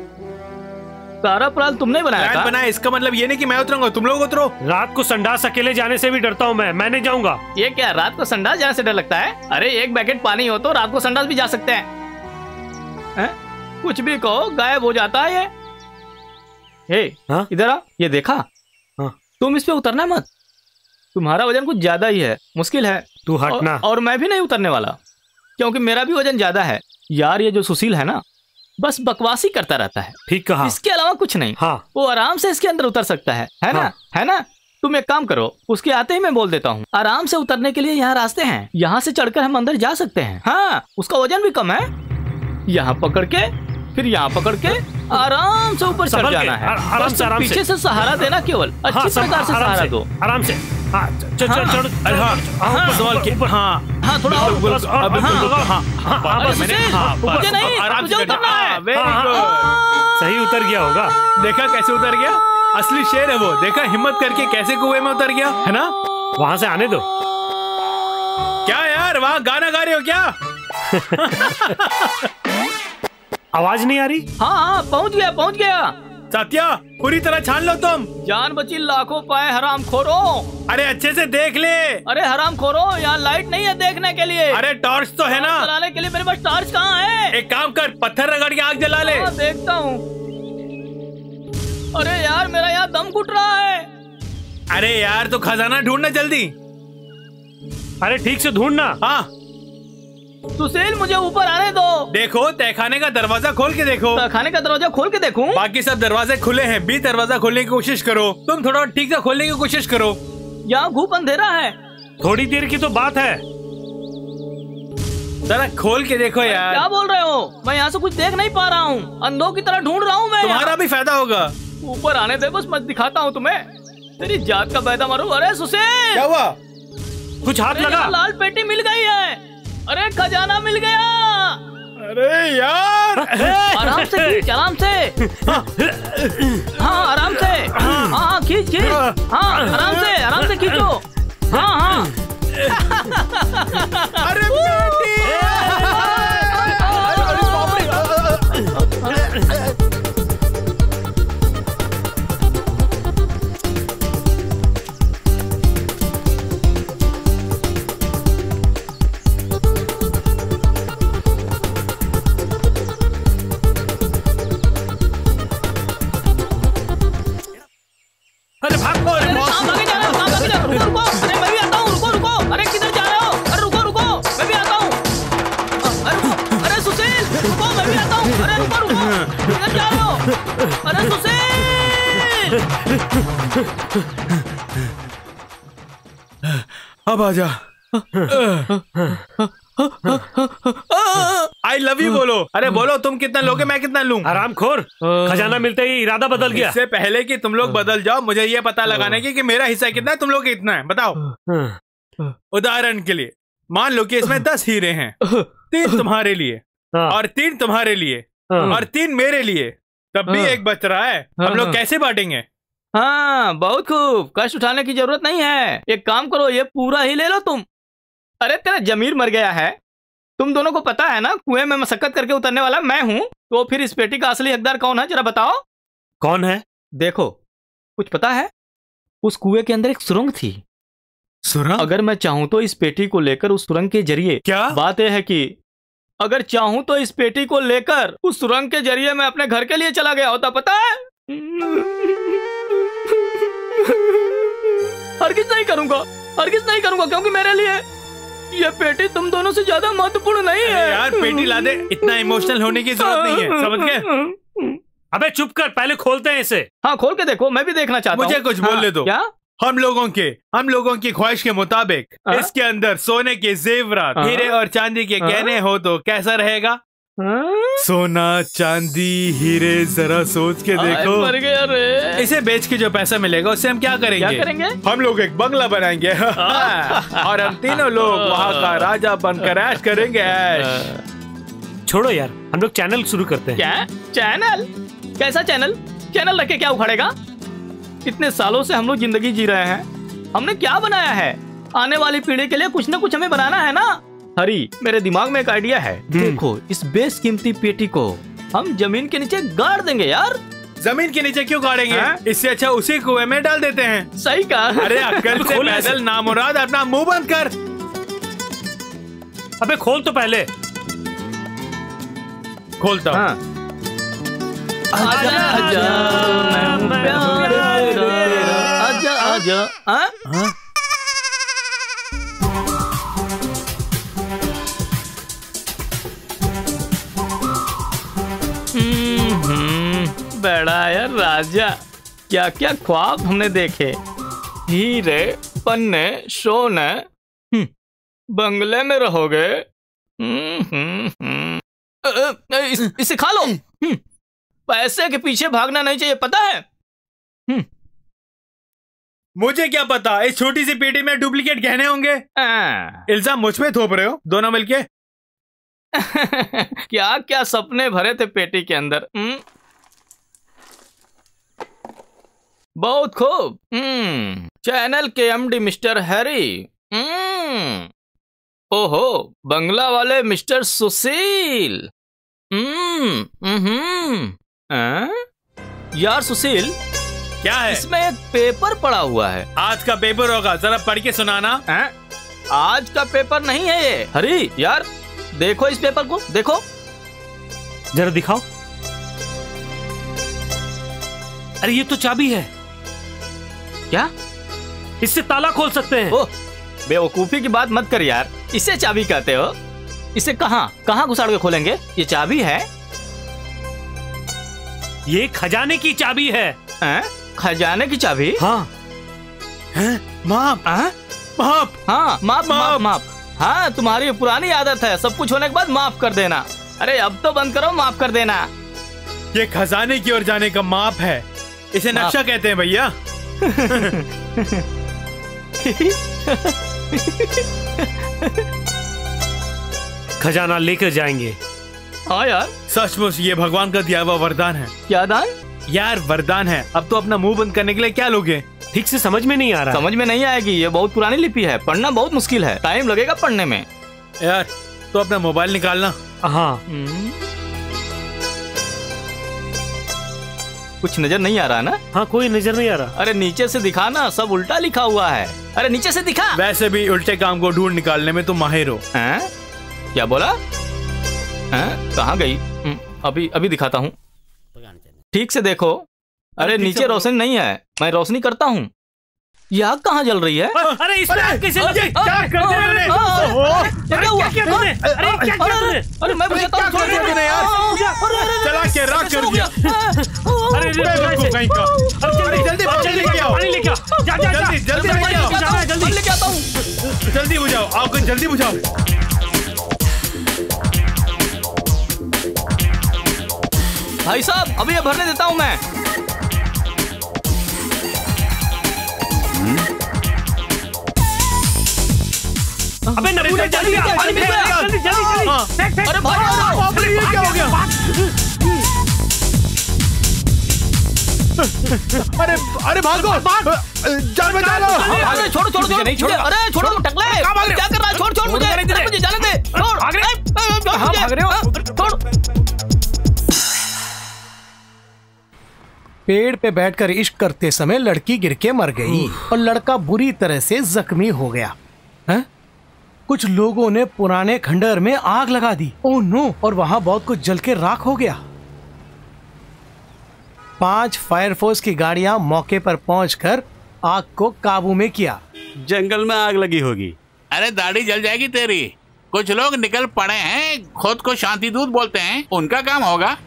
सारा प्लान तुमने बनाया था?
बनाया, इसका मतलब ये नहीं कि मैं उतरूंगा, तुम लोग उतरो।
रात को संडास अकेले जाने से भी डरता हूँ मैं नहीं जाऊंगा।
ये क्या, रात को संडास जाने से डर लगता है? अरे 1 बकेट पानी हो तो रात को संडास भी जा सकते हैं। कुछ भी कहो, गायब हो जाता है ये। इधर आ, ये देखा? तुम इस पे उतरना मत। तुम्हारा वजन कुछ ज्यादा ही है, मुश्किल है।
तू हटना।
और मैं भी नहीं उतरने वाला, क्योंकि मेरा भी वजन ज्यादा है। यार, ये जो सुशील है ना, बस बकवासी करता रहता है।
ठीक कहा।
इसके अलावा कुछ नहीं।
हाँ।
वो आराम से इसके अंदर उतर सकता है ना?
हाँ।
है ना? तुम एक काम करो, उसके आते ही मैं बोल देता हूँ। आराम से उतरने के लिए यहाँ रास्ते हैं, यहाँ से चढ़कर हम अंदर जा सकते हैं। हाँ, उसका वजन भी कम है। यहाँ पकड़ के, फिर यहाँ पकड़ के आराम से ऊपर चढ़ जाना है।
आराम से, आराम
पीछे से सहारा देना, केवल अच्छी प्रकार से सहारा दो।
आराम से।
थोड़ा
सही उतर गया होगा।
देखा कैसे उतर गया? असली शेर है वो। देखा हिम्मत करके कैसे कुएं में उतर गया, है ना?
वहां से आने दो।
क्या यार, वहाँ गाना गा रहे हो क्या?
आवाज नहीं आ रही?
हाँ, पहुंच गया।
सत्या पूरी तरह छान लो तुम।
जान बची लाखों पाए हराम खोरो।
अरे अच्छे से देख ले।
अरे हराम खोरो, यहाँ लाइट नहीं है देखने के लिए।
अरे टॉर्च तो है ना।
जलाने के लिए मेरे पास टॉर्च कहाँ है?
एक काम कर, पत्थर रगड़ के आग जला ले।
देखता हूँ। अरे यार मेरा यहाँ दम घुट रहा है।
अरे यार तो खजाना ढूंढना जल्दी।
अरे ठीक से ढूंढना।
हाँ
सुशील मुझे ऊपर आने दो।
देखो तहखाने का दरवाजा खोल के देखो।
तहखाने का दरवाजा खोल के देखूं?
बाकी सब दरवाजे खुले हैं, बीच दरवाजा खोलने की कोशिश करो। तुम थोड़ा ठीक से खोलने की कोशिश करो।
यहाँ घूप अंधेरा है।
थोड़ी देर की तो बात है,
जरा खोल के देखो यार।
क्या बोल रहे हो? मैं यहाँ से कुछ देख नहीं पा रहा हूँ, अंधों की तरह ढूंढ रहा हूँ मैं।
तुम्हारा भी फायदा होगा।
ऊपर आने दे बस, मैं दिखाता हूँ तुम्हें। तेरी जात का पैदा मारू। अरे सुशील
क्या हुआ?
कुछ हाथ लगा।
लाल पेटी मिल गई है। अरे खजाना मिल गया।
अरे यार
आराम से खींच, आराम से। हाँ आराम से। हाँ खींच खींच। हाँ आराम से खींचो। हाँ हाँ।
अरे बेटी।
अरे भागो, अरे आगे जाना, रुको। अरे मैं भी आता हूँ, रुको। अरे किधर जा रहे हो? अरे रुको, मैं भी आता हूँ। अरे रुको, अरे सुशील रुको, मैं भी आता हूँ। अरे रुको, किधर जा रहे हो? अरे सुशील।
अब आजा। आई लव यू बोलो। अरे बोलो तुम कितना लोगे, मैं कितना लूं?
हरामखोर, खजाना मिलते ही इरादा बदल गया।
इससे पहले कि तुम लोग बदल जाओ, मुझे ये पता लगाने की कि मेरा हिस्सा कितना है, तुम लोग कितना है, बताओ। उदाहरण के लिए मान लो कि इसमें 10 हीरे हैं। 3 तुम्हारे लिए और 3 तुम्हारे लिए और 3 मेरे लिए, तब भी 1 बच रहा है। हम लोग कैसे बांटेंगे?
हाँ बहुत खूब, कष्ट उठाने की जरूरत नहीं है। एक काम करो, ये पूरा ही ले लो तुम। अरे तेरा जमीर मर गया है। तुम दोनों को पता है ना, कुएं में मशक्कत करके उतरने वाला मैं हूँ। तो फिर इस पेटी का असली हकदार कौन है, जरा बताओ।
कौन है?
देखो, कुछ पता है? उस कुएं के अंदर एक सुरंग थी।
सुरंग?
अगर मैं चाहूं तो इस पेटी को लेकर उस सुरंग के जरिए,
क्या
बात यह है कि अगर चाहूं तो इस पेटी को लेकर उस सुरंग के जरिए मैं अपने घर के लिए चला गया होता, पता है? हरगिज़ नहीं करूंगा, क्योंकि मेरे लिए ये पेटी तुम दोनों से ज्यादा महत्वपूर्ण नहीं है।
यार पेटी ला दे, इतना इमोशनल होने की जरूरत नहीं है, समझ गए?
अबे चुप कर, पहले खोलते हैं इसे।
हाँ खोल के देखो, मैं भी देखना चाहता हूँ।
मुझे कुछ बोलने दो।
क्या?
हम लोगों की ख्वाहिश के मुताबिक इसके अंदर सोने के जेवरात, हीरे और चांदी के गहने हो तो कैसा रहेगा? सोना चांदी हीरे, जरा सोच के देखो।
मर गया रे।
इसे बेच के जो पैसा मिलेगा उससे हम क्या करेंगे? हम लोग एक बंगला बनाएंगे और हम तीनों लोग वहाँ का राजा बनकर ऐश करेंगे।
छोड़ो यार, हम लोग चैनल शुरू करते हैं।
क्या चैनल? कैसा चैनल? चैनल रख के क्या उखाड़ेगा? इतने सालों से हम लोग जिंदगी जी रहे हैं, हमने क्या बनाया है? आने वाली पीढ़ी के लिए कुछ ना कुछ हमें बनाना है ना। हरी, मेरे दिमाग में एक आइडिया है। देखो, इस बेशकीमती पेटी को हम जमीन के नीचे गाड़ देंगे यार।
जमीन के नीचे क्यों गाड़ेंगे? इससे अच्छा उसी कुएं में डाल देते हैं।
सही कहा।
अरे अक्ल से पैदल नामुराद अपना मुंह बंद कर।
अबे खोल तो पहले।
खोलता हूँ।
आजा आजा आजा आजा। बड़ा यार राजा, क्या क्या ख्वाब हमने देखे। हीरे पन्ने सोने, बंगले में रहोगे। इसे खा लो। पैसे के पीछे भागना नहीं चाहिए, पता है?
मुझे क्या पता, इस छोटी सी पेटी में डुप्लीकेट गहने होंगे। इल्जाम मुझ पे थोप रहे हो दोनों मिलके।
क्या क्या सपने भरे थे पेटी के अंदर। बहुत खूब। चैनल के एमडी मिस्टर हैरी। ओहो, बंगला वाले मिस्टर सुशील। यार सुशील,
क्या है?
इसमें एक पेपर पड़ा हुआ है।
आज का पेपर होगा, जरा पढ़ के सुनाना।
आज का पेपर नहीं है ये। हरी यार, देखो इस पेपर को, देखो
जरा दिखाओ। अरे ये तो चाबी है।
क्या?
इससे ताला खोल सकते हैं।
ओह, बेवकूफी की बात मत कर यार, इसे चाबी कहते हो? इसे कहाँ घुसाड़ के खोलेंगे? ये चाबी है?
ये खजाने की चाबी है।
खजाने की चाबी?
हाँ।
माप।
माप? हाँ, माप। हाँ, तुम्हारी पुरानी आदत है, सब कुछ होने के बाद माफ कर देना। अरे अब तो बंद करो माफ कर देना।
ये खजाने की ओर जाने का माप है, इसे नक्शा कहते हैं भैया।
खजाना लेकर जाएंगे।
हाँ यार,
सचमुच ये भगवान का दिया हुआ वरदान है।
क्या दान?
यार वरदान है। अब तो अपना मुंह बंद करने के लिए क्या लोगे?
ठीक से समझ में नहीं आ रहा।
समझ में नहीं आएगी, ये बहुत पुरानी लिपि है, पढ़ना बहुत मुश्किल है, टाइम लगेगा पढ़ने में।
यार तो अपना मोबाइल निकालना।
हाँ।
कुछ नजर नहीं आ रहा ना?
हाँ, कोई नजर नहीं आ रहा।
अरे नीचे से दिखा ना, सब उल्टा लिखा हुआ है। अरे नीचे से दिखा।
वैसे भी उल्टे काम को ढूंढ निकालने में तुम माहिर हो।
क्या बोला? कहाँ गई? अभी दिखाता हूँ, ठीक से देखो। अरे नीचे रोशनी नहीं है, मैं रोशनी करता हूँ। ये आग कहाँ जल रही है?
अरे इसमें आग कैसे लगी? क्या कर दिया मैंने? क्या तूने? अरे क्या किया तूने?
अरे मैं बुझाता हूँ।
चला के राख कर दिया।
अरे
कहीं का। जल्दी लेके आओ।
पानी लेके आओ।
जल्दी लेके आओ।
जल्दी लेके आता हूँ।
जल्दी बुझाओ, आग को जल्दी बुझाओ।
भाई साहब, अभी ये भरने देता हूँ मैं।
अबे नबूले, जल्दी पानी मिल गया। जल्दी।
अरे भाई,
ये क्या हो गया? अरे भागो, जान बचा लो।
अरे छोड़ो, नहीं छोड़ो। अरे छोड़ो टकले, क्या कर रहा है? छोड़ मुझे जाने दे। छोड़, भाग रहे हो? छोड़।
पेड़ पे बैठकर इश्क करते समय लड़की गिर के मर गई और लड़का बुरी तरह से जख्मी हो गया। कुछ लोगों ने पुराने खंडहर में आग लगा दी। Oh no! और वहां बहुत कुछ जल के राख हो गया। 5 फायरफोर्स की गाड़ियां मौके पर पहुंचकर आग को काबू में किया।
जंगल में आग लगी होगी।
अरे दाढ़ी जल जाएगी तेरी। कुछ लोग निकल पड़े हैं, खुद को शांति दूत बोलते हैं, उनका काम होगा।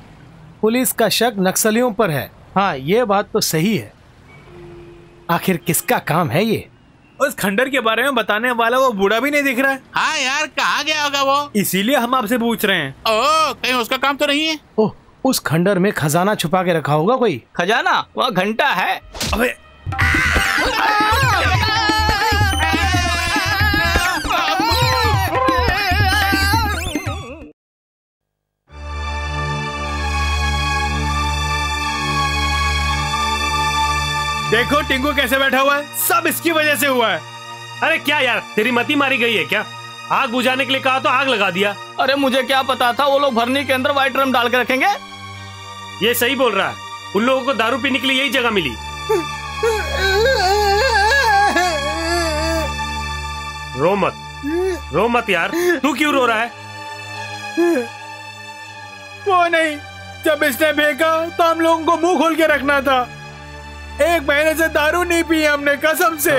पुलिस का शक नक्सलियों पर है। हाँ, ये बात तो सही है। आखिर किसका काम है ये?
उस खंडर के बारे में बताने वाला वो बूढ़ा भी नहीं दिख रहा है।
हाँ यार, कहाँ गया होगा वो?
इसीलिए हम आपसे पूछ रहे हैं।
ओह, कहीं उसका काम तो नहीं है?
ओह, उस खंडर में खजाना छुपा के रखा होगा कोई।
खजाना? वहाँ घंटा है।
अबे देखो टिंकू कैसे बैठा हुआ है, सब इसकी वजह से हुआ है।
अरे क्या यार, तेरी मती मारी गई है क्या? आग बुझाने के लिए कहा तो आग लगा दिया।
अरे मुझे क्या पता था वो लोग भरनी के अंदर व्हाइट ड्रम डाल के रखेंगे।
ये सही बोल रहा है, उन लोगों को दारू पीने के लिए यही जगह मिली। रो मत यार, तू क्यों रो रहा है?
वो नहीं, जब इसने फेंका तो हम लोगों को मुंह खोल के रखना था। 1 महीने से दारू नहीं पी हमने, कसम से।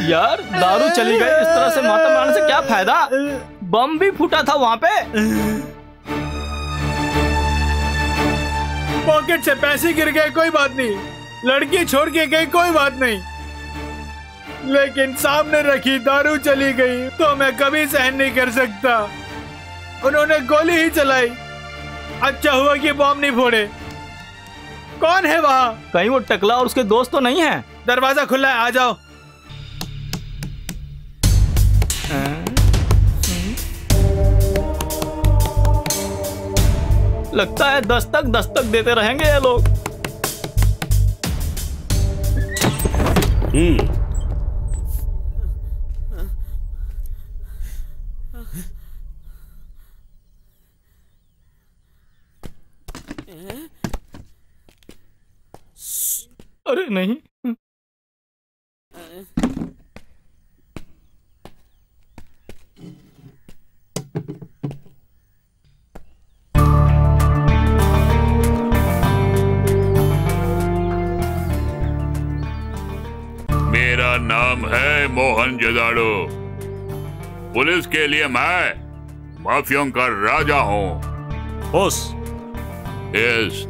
यार दारू चली गई, इस तरह से मातम मारने से क्या फायदा? बम भी फूटा था वहाँ पे।
पॉकेट से पैसे गिर गए कोई बात नहीं, लड़की छोड़ के गई कोई बात नहीं, लेकिन सामने रखी दारू चली गई तो मैं कभी सहन नहीं कर सकता। उन्होंने गोली ही चलाई, अच्छा हुआ कि बम नहीं फोड़े। कौन है वहाँ?
कहीं वो टकला और उसके दोस्त तो नहीं है?
दरवाजा खुला है, आ जाओ।
लगता है दस्तक देते रहेंगे ये लोग। अरे नहीं।
मेरा नाम है मोहनजोदाड़ो। पुलिस के लिए मैं माफियों का राजा हूँ।
बॉस।
यस।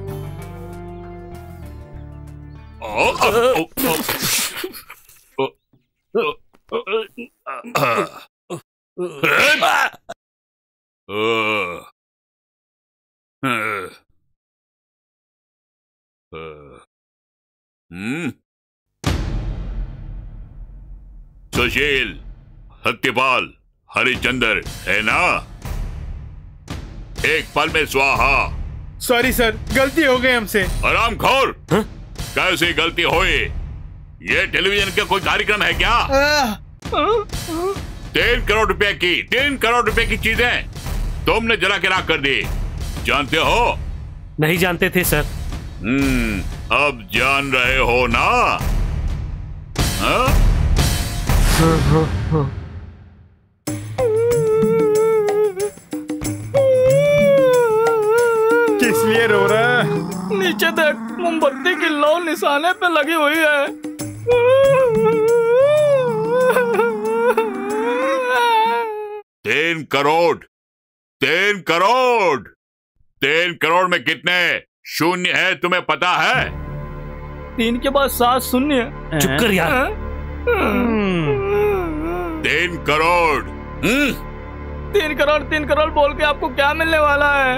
सुशील, सत्यपाल, हरिचंद्र है ना? एक पल में स्वाहा।
सॉरी सर, गलती हो गई हमसे।
हरामखोर, कैसी गलती हुई? ये टेलीविजन का कोई कार्यक्रम है क्या? 3 करोड़ रुपए की 3 करोड़ रुपए की चीजें तुमने जला के राख कर दी, जानते हो?
नहीं जानते थे सर।
अब जान रहे हो ना?
किस लिए रो रहा है?
नीचे देख, मोमबत्ती की लौ निशाने पे लगी हुई है।
3 करोड़ 3 करोड़ 3 करोड़ में कितने शून्य है तुम्हें पता है?
3 के बाद 7 शून्य।
चुप कर यार।
3 करोड़
3 करोड़ बोल के आपको क्या मिलने वाला है?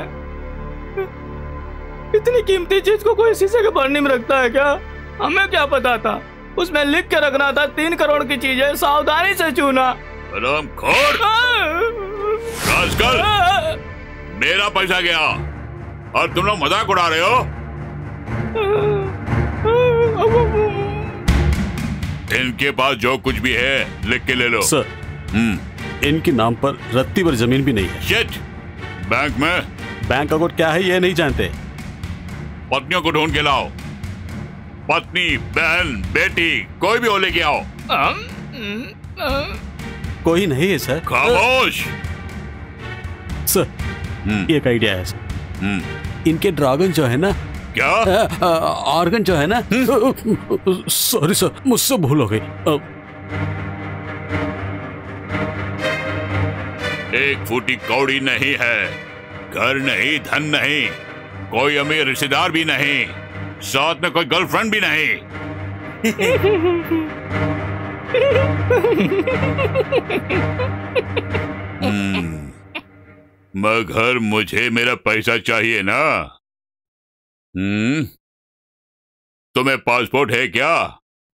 इतनी कीमती चीज को कोई शीशे के बर्नी में रखता है क्या? हमें क्या पता था? उसमें लिख के रखना था 3 करोड़ की चीज है, सावधानी से चुना।
हरामखोर, रास्कल, मेरा पैसा गया और तुम लोग मजाक उड़ा रहे हो। इनके पास जो कुछ भी है लिख के ले लो।
सर, इनके नाम पर रत्ती भर जमीन भी नहीं है।
शिट! बैंक में?
बैंक अकाउंट क्या है ये नहीं जानते।
पत्नियों को ढूंढ के लाओ। पत्नी, बहन, बेटी, कोई भी हो लेके आओ।
कोई नहीं है सर।
खामोश।
सर, एक आइडिया है सर। इनके ड्रैगन जो है ना,
क्या
ऑर्गन जो है ना, सॉरी सर, मुझसे भूल हो गई।
1 फूटी कौड़ी नहीं है, घर नहीं, धन नहीं, कोई अमीर रिश्तेदार भी नहीं, साथ में कोई गर्लफ्रेंड भी नहीं। मगर मुझे मेरा पैसा चाहिए ना। तुम्हें पासपोर्ट है क्या?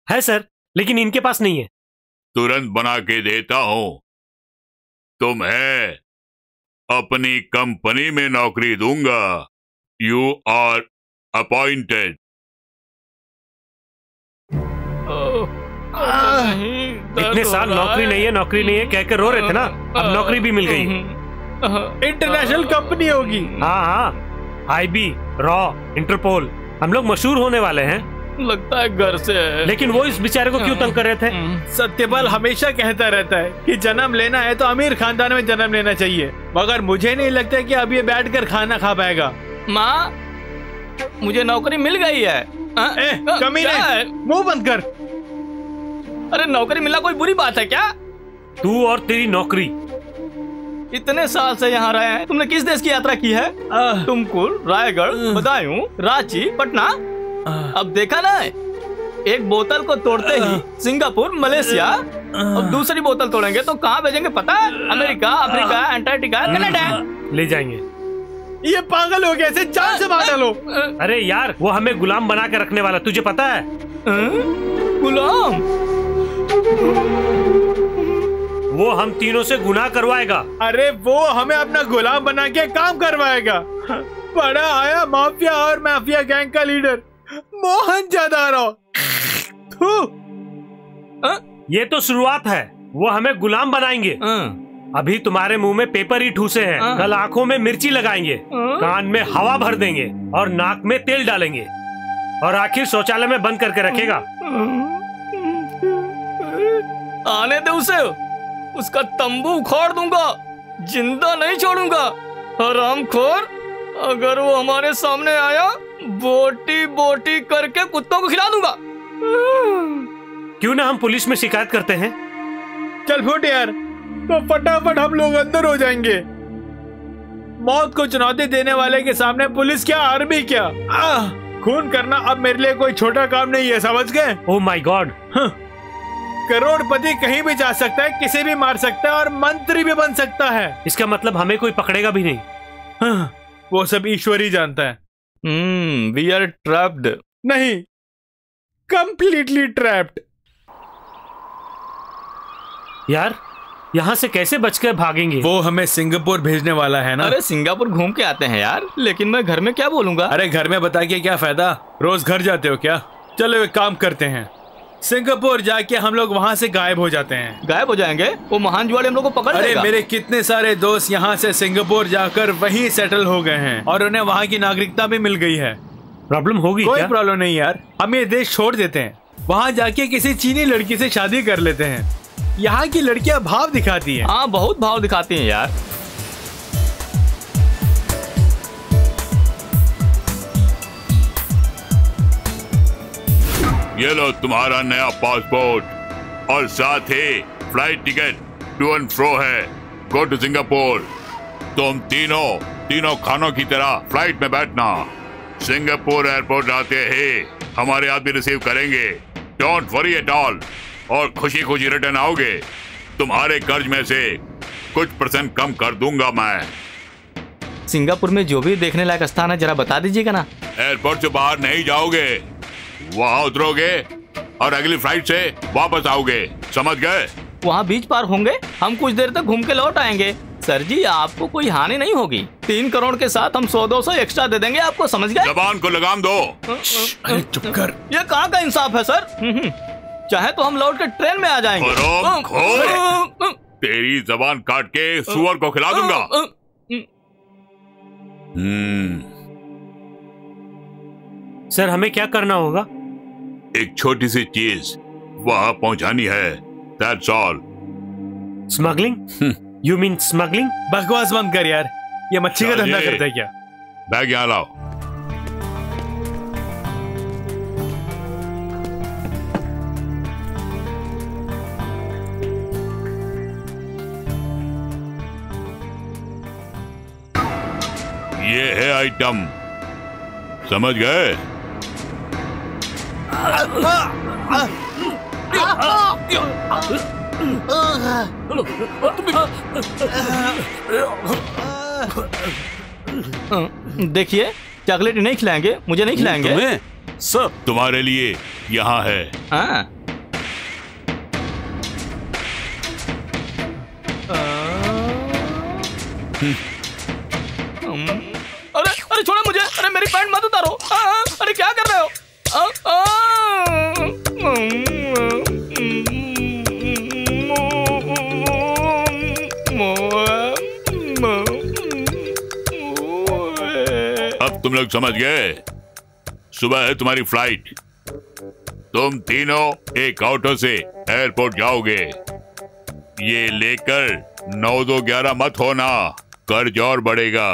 है सर, लेकिन इनके पास नहीं है।
तुरंत बना के देता हूं। तुम्हें अपनी कंपनी में नौकरी दूंगा। You are appointed.
इतने साल नौकरी नहीं है, नौकरी नहीं है कह कर रो रहे थे ना, अब नौकरी भी मिल गई।
इंटरनेशनल कंपनी होगी।
हाँ हाँ, आईबी, रॉ, इंटरपोल, हम लोग मशहूर होने वाले हैं।
लगता है घर से है।
लेकिन वो इस बेचारे को क्यों तंग कर रहे थे?
सत्यपाल हमेशा कहता रहता है कि जन्म लेना है तो अमीर खानदान में जन्म लेना चाहिए, मगर मुझे नहीं लगता कि अब ये बैठकर खाना खा पाएगा।
माँ, मुझे नौकरी मिल गई है।
कमीने, मुंह बंद कर।
अरे नौकरी मिलना कोई बुरी बात है क्या?
तू और तेरी नौकरी।
इतने साल से यहाँ रहे हैं, तुमने किस देश की यात्रा की है? तुमकुर, रायगढ़, बदायूं, रांची, पटना। अब देखा ना, एक बोतल को तोड़ते ही सिंगापुर, मलेशिया, अब दूसरी बोतल तोड़ेंगे तो कहाँ भेजेंगे पता है? अमेरिका, अफ्रीका, अंटार्कटिका, कनाडा
ले जाएंगे।
ये पागल हो गया, इसे जान से मार डालो।
अरे यार, वो हमें गुलाम बना के रखने वाला, तुझे पता है?
गुलाम?
वो हम तीनों से गुनाह करवाएगा। अरे वो हमें अपना गुलाम बना के काम करवाएगा। बड़ा आया माफिया और माफिया गैंग का लीडर मोहनजोदाड़ो। ये तो शुरुआत है, वो हमें गुलाम बनाएंगे। अभी तुम्हारे मुंह में पेपर ही ठूसे हैं, कल आंखों में मिर्ची लगाएंगे, कान में हवा भर देंगे और नाक में तेल डालेंगे।
और आखिर शौचालय में बंद करके रखेगा।
आने दे उसे, उसका तंबू उखाड़ दूंगा, जिंदा नहीं छोड़ूंगा। हरामखोर, अगर वो हमारे सामने आया बोटी बोटी करके कुत्तों को खिला दूंगा।
क्यों ना हम पुलिस में शिकायत करते हैं।
चल फुट यार, तो फटाफट हम लोग अंदर हो जाएंगे। मौत को चुनौती देने वाले के सामने पुलिस क्या, आर्मी क्या, खून करना अब मेरे लिए कोई छोटा काम नहीं है, समझ गए?
Oh my God.
करोड़पति कहीं भी जा सकता है, किसी भी मार सकता है और मंत्री भी बन सकता है।
इसका मतलब हमें कोई पकड़ेगा भी नहीं।
हाँ, वो सब ईश्वर ही जानता है।
We are trapped.
नहीं, कंप्लीटली ट्रैप्ड।
यार, यहाँ से कैसे बचकर भागेंगे?
वो हमें सिंगापुर भेजने वाला है ना।
अरे सिंगापुर घूम के आते हैं यार, लेकिन मैं घर में क्या बोलूंगा?
अरे घर में बता के क्या फायदा, रोज घर जाते हो क्या? चलो एक काम करते हैं, सिंगापुर जाके हम लोग वहाँ से गायब हो जाते हैं।
गायब हो जाएंगे? वो महान जुआड़ी हम लोग को पकड़ लेगा।
अरे मेरे कितने सारे दोस्त यहाँ से सिंगापुर जाकर वहीं सेटल हो गए हैं और उन्हें वहाँ की नागरिकता भी मिल गई है।
प्रॉब्लम होगी?
कोई प्रॉब्लम नहीं यार, हम ये देश छोड़ देते हैं, वहाँ जाके किसी चीनी लड़की से शादी कर लेते हैं। यहाँ की लड़कियाँ भाव दिखाती हैं।
हाँ, बहुत भाव दिखाती हैं यार।
ये लो तुम्हारा नया पासपोर्ट और साथ ही flight ticket to and fro है। Go to Singapore. तुम तीनों खानों की तरह फ्लाइट में बैठना। सिंगापुर एयरपोर्ट आते ही हमारे आदमी रिसीव करेंगे। Don't worry at all. और खुशी खुशी रिटर्न आओगे। तुम्हारे कर्ज में से कुछ % कम कर दूंगा मैं।
सिंगापुर में जो भी देखने लायक स्थान है जरा बता दीजिएगा ना।
एयरपोर्ट से बाहर नहीं जाओगे, वहाँ उतरोगे और अगली फ्लाइट से वापस आओगे, समझ गए?
वहाँ बीच पार होंगे, हम कुछ देर तक घूम के लौट आएंगे। सर जी, आपको कोई हानि नहीं होगी। 3 करोड़ के साथ हम 100-200 एक्स्ट्रा दे देंगे आपको, समझ गए?
जबान को लगाम दो।
अरे चुप कर।
ये कहाँ का इंसाफ है सर? चाहे तो हम लौट के ट्रेन में आ जाएंगे।
तेरी जबान काट के सुअर को खिला दूंगा।
सर, हमें क्या करना होगा?
एक छोटी सी चीज वहां पहुंचानी है, that's all.
Smuggling? You mean smuggling?
बकवास बंद कर यार, ये मच्छी का धंधा करता है क्या?
बैग यहाँ लाओ। ये है आइटम, समझ गए?
देखिए, चॉकलेट नहीं खिलाएंगे, मुझे नहीं खिलाएंगे।
तुम्हें? सब तुम्हारे लिए यहाँ है।
अरे अरे छोड़ो मुझे, अरे मेरी पैंट मत उतारो। अरे क्या कर रहे हो?
अब तुम लोग समझ गए, सुबह है तुम्हारी फ्लाइट। तुम तीनों एक ऑटो से एयरपोर्ट जाओगे। ये लेकर 9-2-11 मत होना, कर्ज और बढ़ेगा।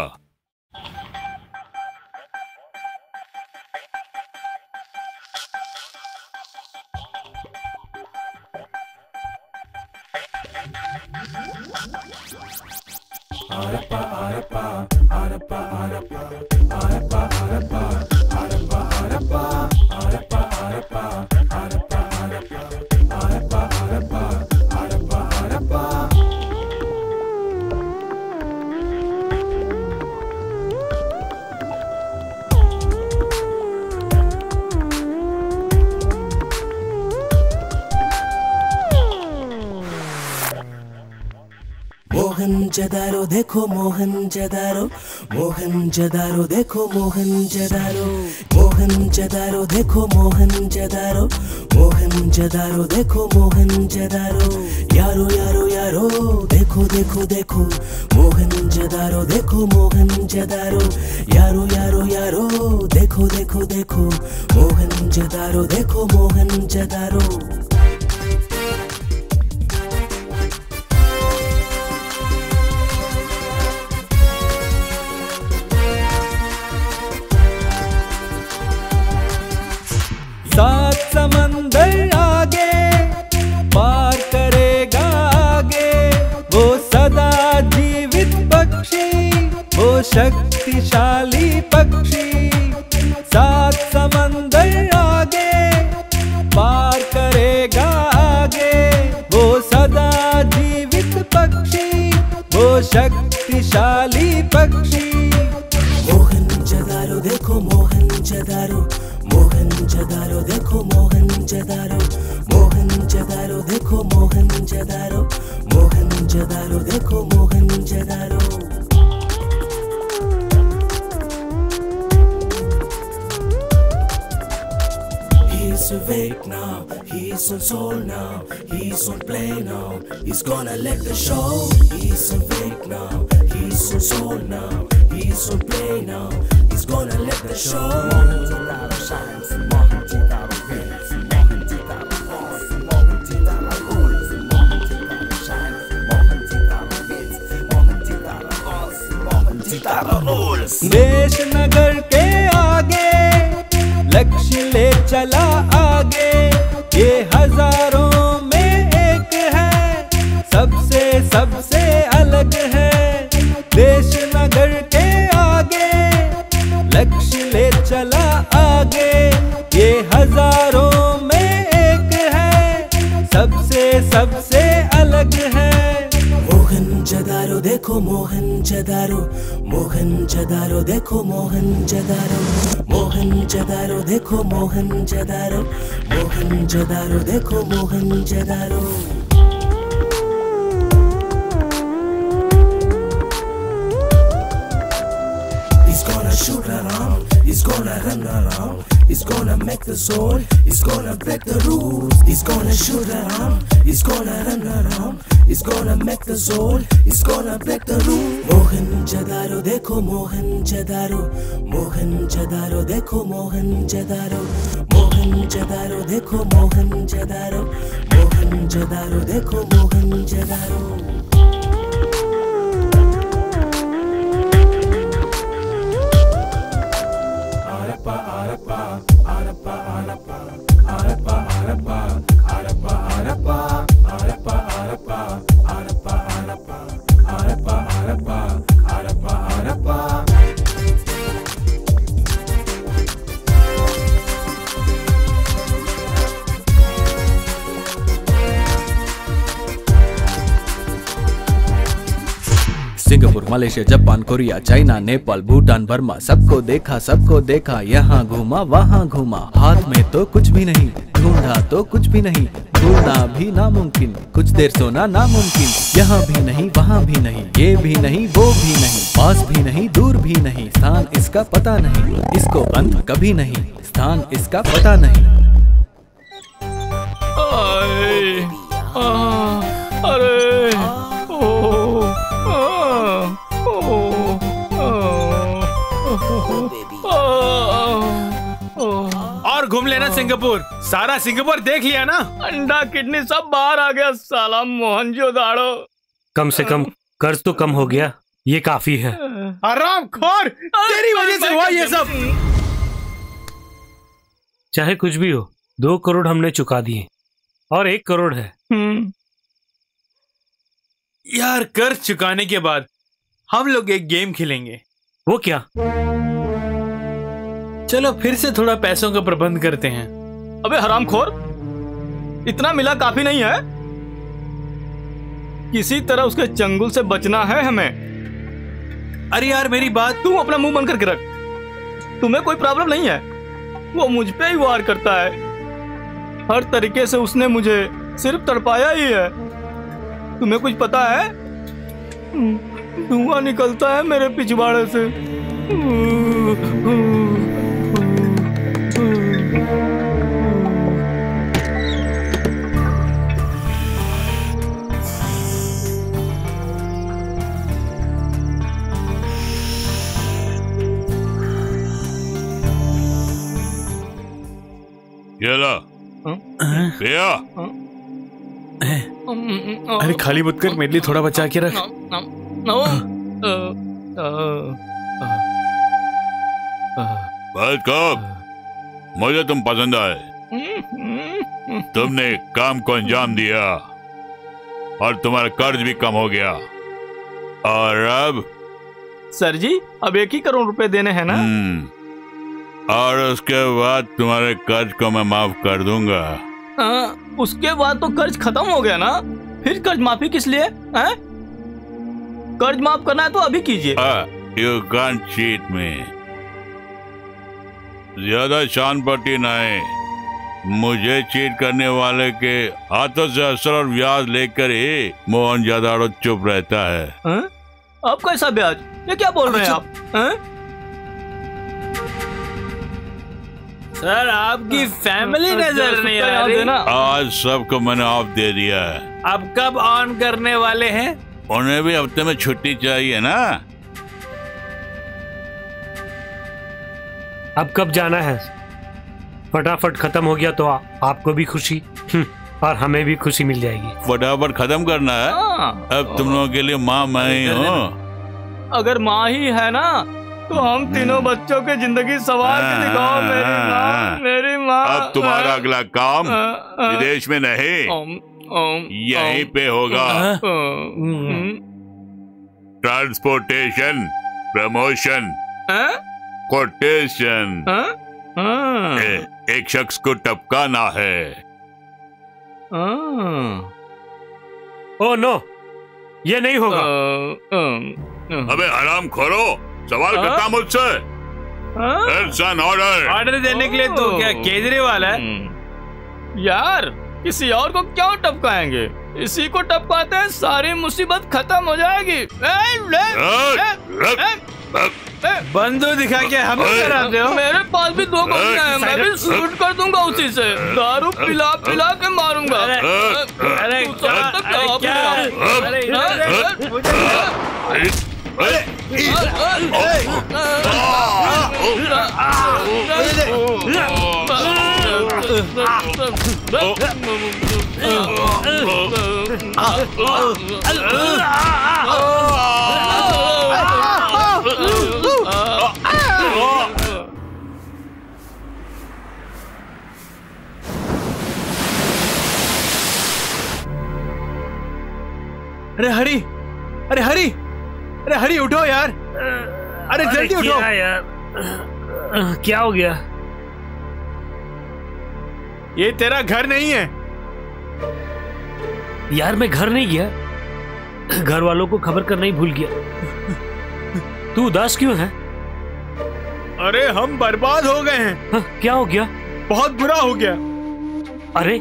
मोहनजदारो देखो मोहनजदारो, मोहनजदारो देखो मोहनजदारो, मोहन मोहनजदारो देखो मोहनजदारो, मोहनजदारो देखो मोहनजदारो, यारो यारो यारो देखो देखो देखो, मोहनजदारो देखो मोहनजदारो, यारो यारो यारो देखो देखो देखो, मोहनजदारो देखो मोहनजदारो।
सात समंदर आगे पार करेगा आगे, वो सदा जीवित पक्षी, वो शक्तिशाली पक्षी। सात समंदर आगे पार करेगा आगे, वो सदा जीवित पक्षी, वो शक्तिशाली पक्षी।
मोहनजदारो देखो मोहनजदारो, मोहनजदारो देखो मोहनजदारो, मोहनजदारो देखो मोहनजदारो, मोहनजदारो देखो मोहनजदारो। He's awake now, he's on soul now, he's on play now, he's gonna let the show. He's awake now, he's on soul now, he's on play now, he's gonna let the show. Mohanjadaro shines, Mohanjadaro wins, Mohanjadaro falls, Mohanjadaro rules, Mohanjadaro shines, Mohanjadaro wins, Mohanjadaro falls, Mohanjadaro rules.
देश नगर के आगे लक्ष्य ले चला आगे, ये हजारों में एक है, सबसे सबसे अलग है। देश नगर के आगे लक्ष्य ले चला आगे, ये हजारों में एक है, सबसे सबसे अलग है।
मोहनजदारो देखो मोहनजदारो, मोहनजदारो देखो मोहनजदारो, मोहनजदारो देखो मोहनजदारो, मोहनजदारो देखो मोहनजदारो। He's gonna shoot around, he's gonna run around, he's gonna make the soul, he's gonna break the rules. He's gonna shoot around, he's gonna run around, he's gonna make the soul, he's gonna break the rules. मोहनजदारो देखो मोहनजदारो, मोहनजदारो देखो मोहनजदारो, मोहनजदारो देखो मोहनजदारो, मोहनजदारो देखो Mohenjodaro.
Singapore, Malaysia, Japan, Korea, China, Nepal, Bhutan, Burma, सबको देखा, यहाँ घूमा वहाँ घूमा, हाथ में तो कुछ भी नहीं, ढूंढा तो कुछ भी नहीं, ढूंढना भी नामुमकिन, कुछ देर सोना नामुमकिन, यहाँ भी नहीं वहाँ भी नहीं, ये भी नहीं वो भी नहीं, पास भी नहीं दूर भी नहीं, स्थान इसका पता नहीं, इसको अंत कभी नहीं, स्थान इसका पता नहीं।
और घूम लेना सिंगापुर, सारा सिंगापुर देख लिया ना।
अंडा किडनी सब बाहर आ गया, साला मोहनजोदाड़ो।
कम से कम कर्ज तो कम हो गया, ये काफी है।
आराम खोर, तेरी वजह से हुआ ये सब।
चाहे कुछ भी हो, 2 करोड़ हमने चुका दिए और 1 करोड़ है।
यार कर्ज चुकाने के बाद हम लोग एक गेम खेलेंगे।
वो क्या?
चलो फिर से थोड़ा पैसों का प्रबंध करते हैं।
अबे हरामखोर, इतना मिला काफी नहीं है? किसी तरह उसके चंगुल से बचना है हमें।
अरे यार मेरी बात,
तू अपना मुंह बंद करके रख। तुम्हें कोई प्रॉब्लम नहीं है, वो मुझ पे ही वार करता है। हर तरीके से उसने मुझे सिर्फ तड़पाया ही है। तुम्हें कुछ पता है? धुआं निकलता है मेरे पिछवाड़े से।
ये लो पिया।
अरे खाली मत कर, मेरे लिए थोड़ा बचा के रख।
बस कब मुझे तुम पसंद आए, तुमने काम को अंजाम दिया और तुम्हारा कर्ज भी कम हो गया। और अब
सर जी अब 1 ही करोड़ रुपए देने हैं ना?
और उसके बाद तुम्हारे कर्ज को मैं माफ कर दूंगा।
उसके बाद तो कर्ज खत्म हो गया ना, फिर कर्ज माफी किस लिए? कर्ज माफ करना है तो अभी कीजिए।
यू कांट चीट मी। ज्यादा शान पट्टी नहीं, मुझे चीट करने वाले के हाथों से असर और ब्याज लेकर ही मोहन जोदाड़ो चुप रहता है।
अब कैसा ब्याज? ये क्या बोल रहे हैं आप?
सर आपकी फैमिली नजर नहीं आ रही।
आज सबको मैंने ऑफ दे दिया है।
अब कब ऑन करने वाले हैं?
उन्हें भी हफ्ते में छुट्टी चाहिए ना।
अब कब जाना है? फटाफट खत्म हो गया तो आपको भी खुशी और हमें भी खुशी मिल जाएगी।
फटाफट खत्म करना है? अब तुम लोगों के लिए माँ मैं ही हूँ।
अगर माँ ही है ना तो हम तीनों बच्चों की जिंदगी सवार के दिखाओ। मेरी माँ।
अब तुम्हारा अगला काम विदेश में नहीं, यहीं पे होगा। Transportation, promotion, quotation. एक शख्स को टपकाना है।
ओह नो, ये नहीं होगा।
अबे हराम खोरो, सवाल करता मुझसे।
ऑर्डर देने के लिए तू क्या केजरीवाल है?
यार किसी और को क्यों टपकाएंगे? इसी को टपकाते हैं, सारी मुसीबत खत्म हो जाएगी।
बंदूक दिखा के हमें डराते हो?
मेरे पास भी 2 गोलियां हैं, मैं भी शूट कर दूंगा उसी से। दारू पिला पिला के मारूंगा।
अरे हरी, अरे हरी, अरे हरी उठो यार। अरे जल्दी उठो
यार। क्या हो गया?
ये तेरा घर नहीं है।
यार मैं घर नहीं गया, घर वालों को खबर करना ही भूल गया। तू उदास क्यों है?
अरे हम बर्बाद हो गए हैं।
क्या हो गया?
बहुत बुरा हो गया।
अरे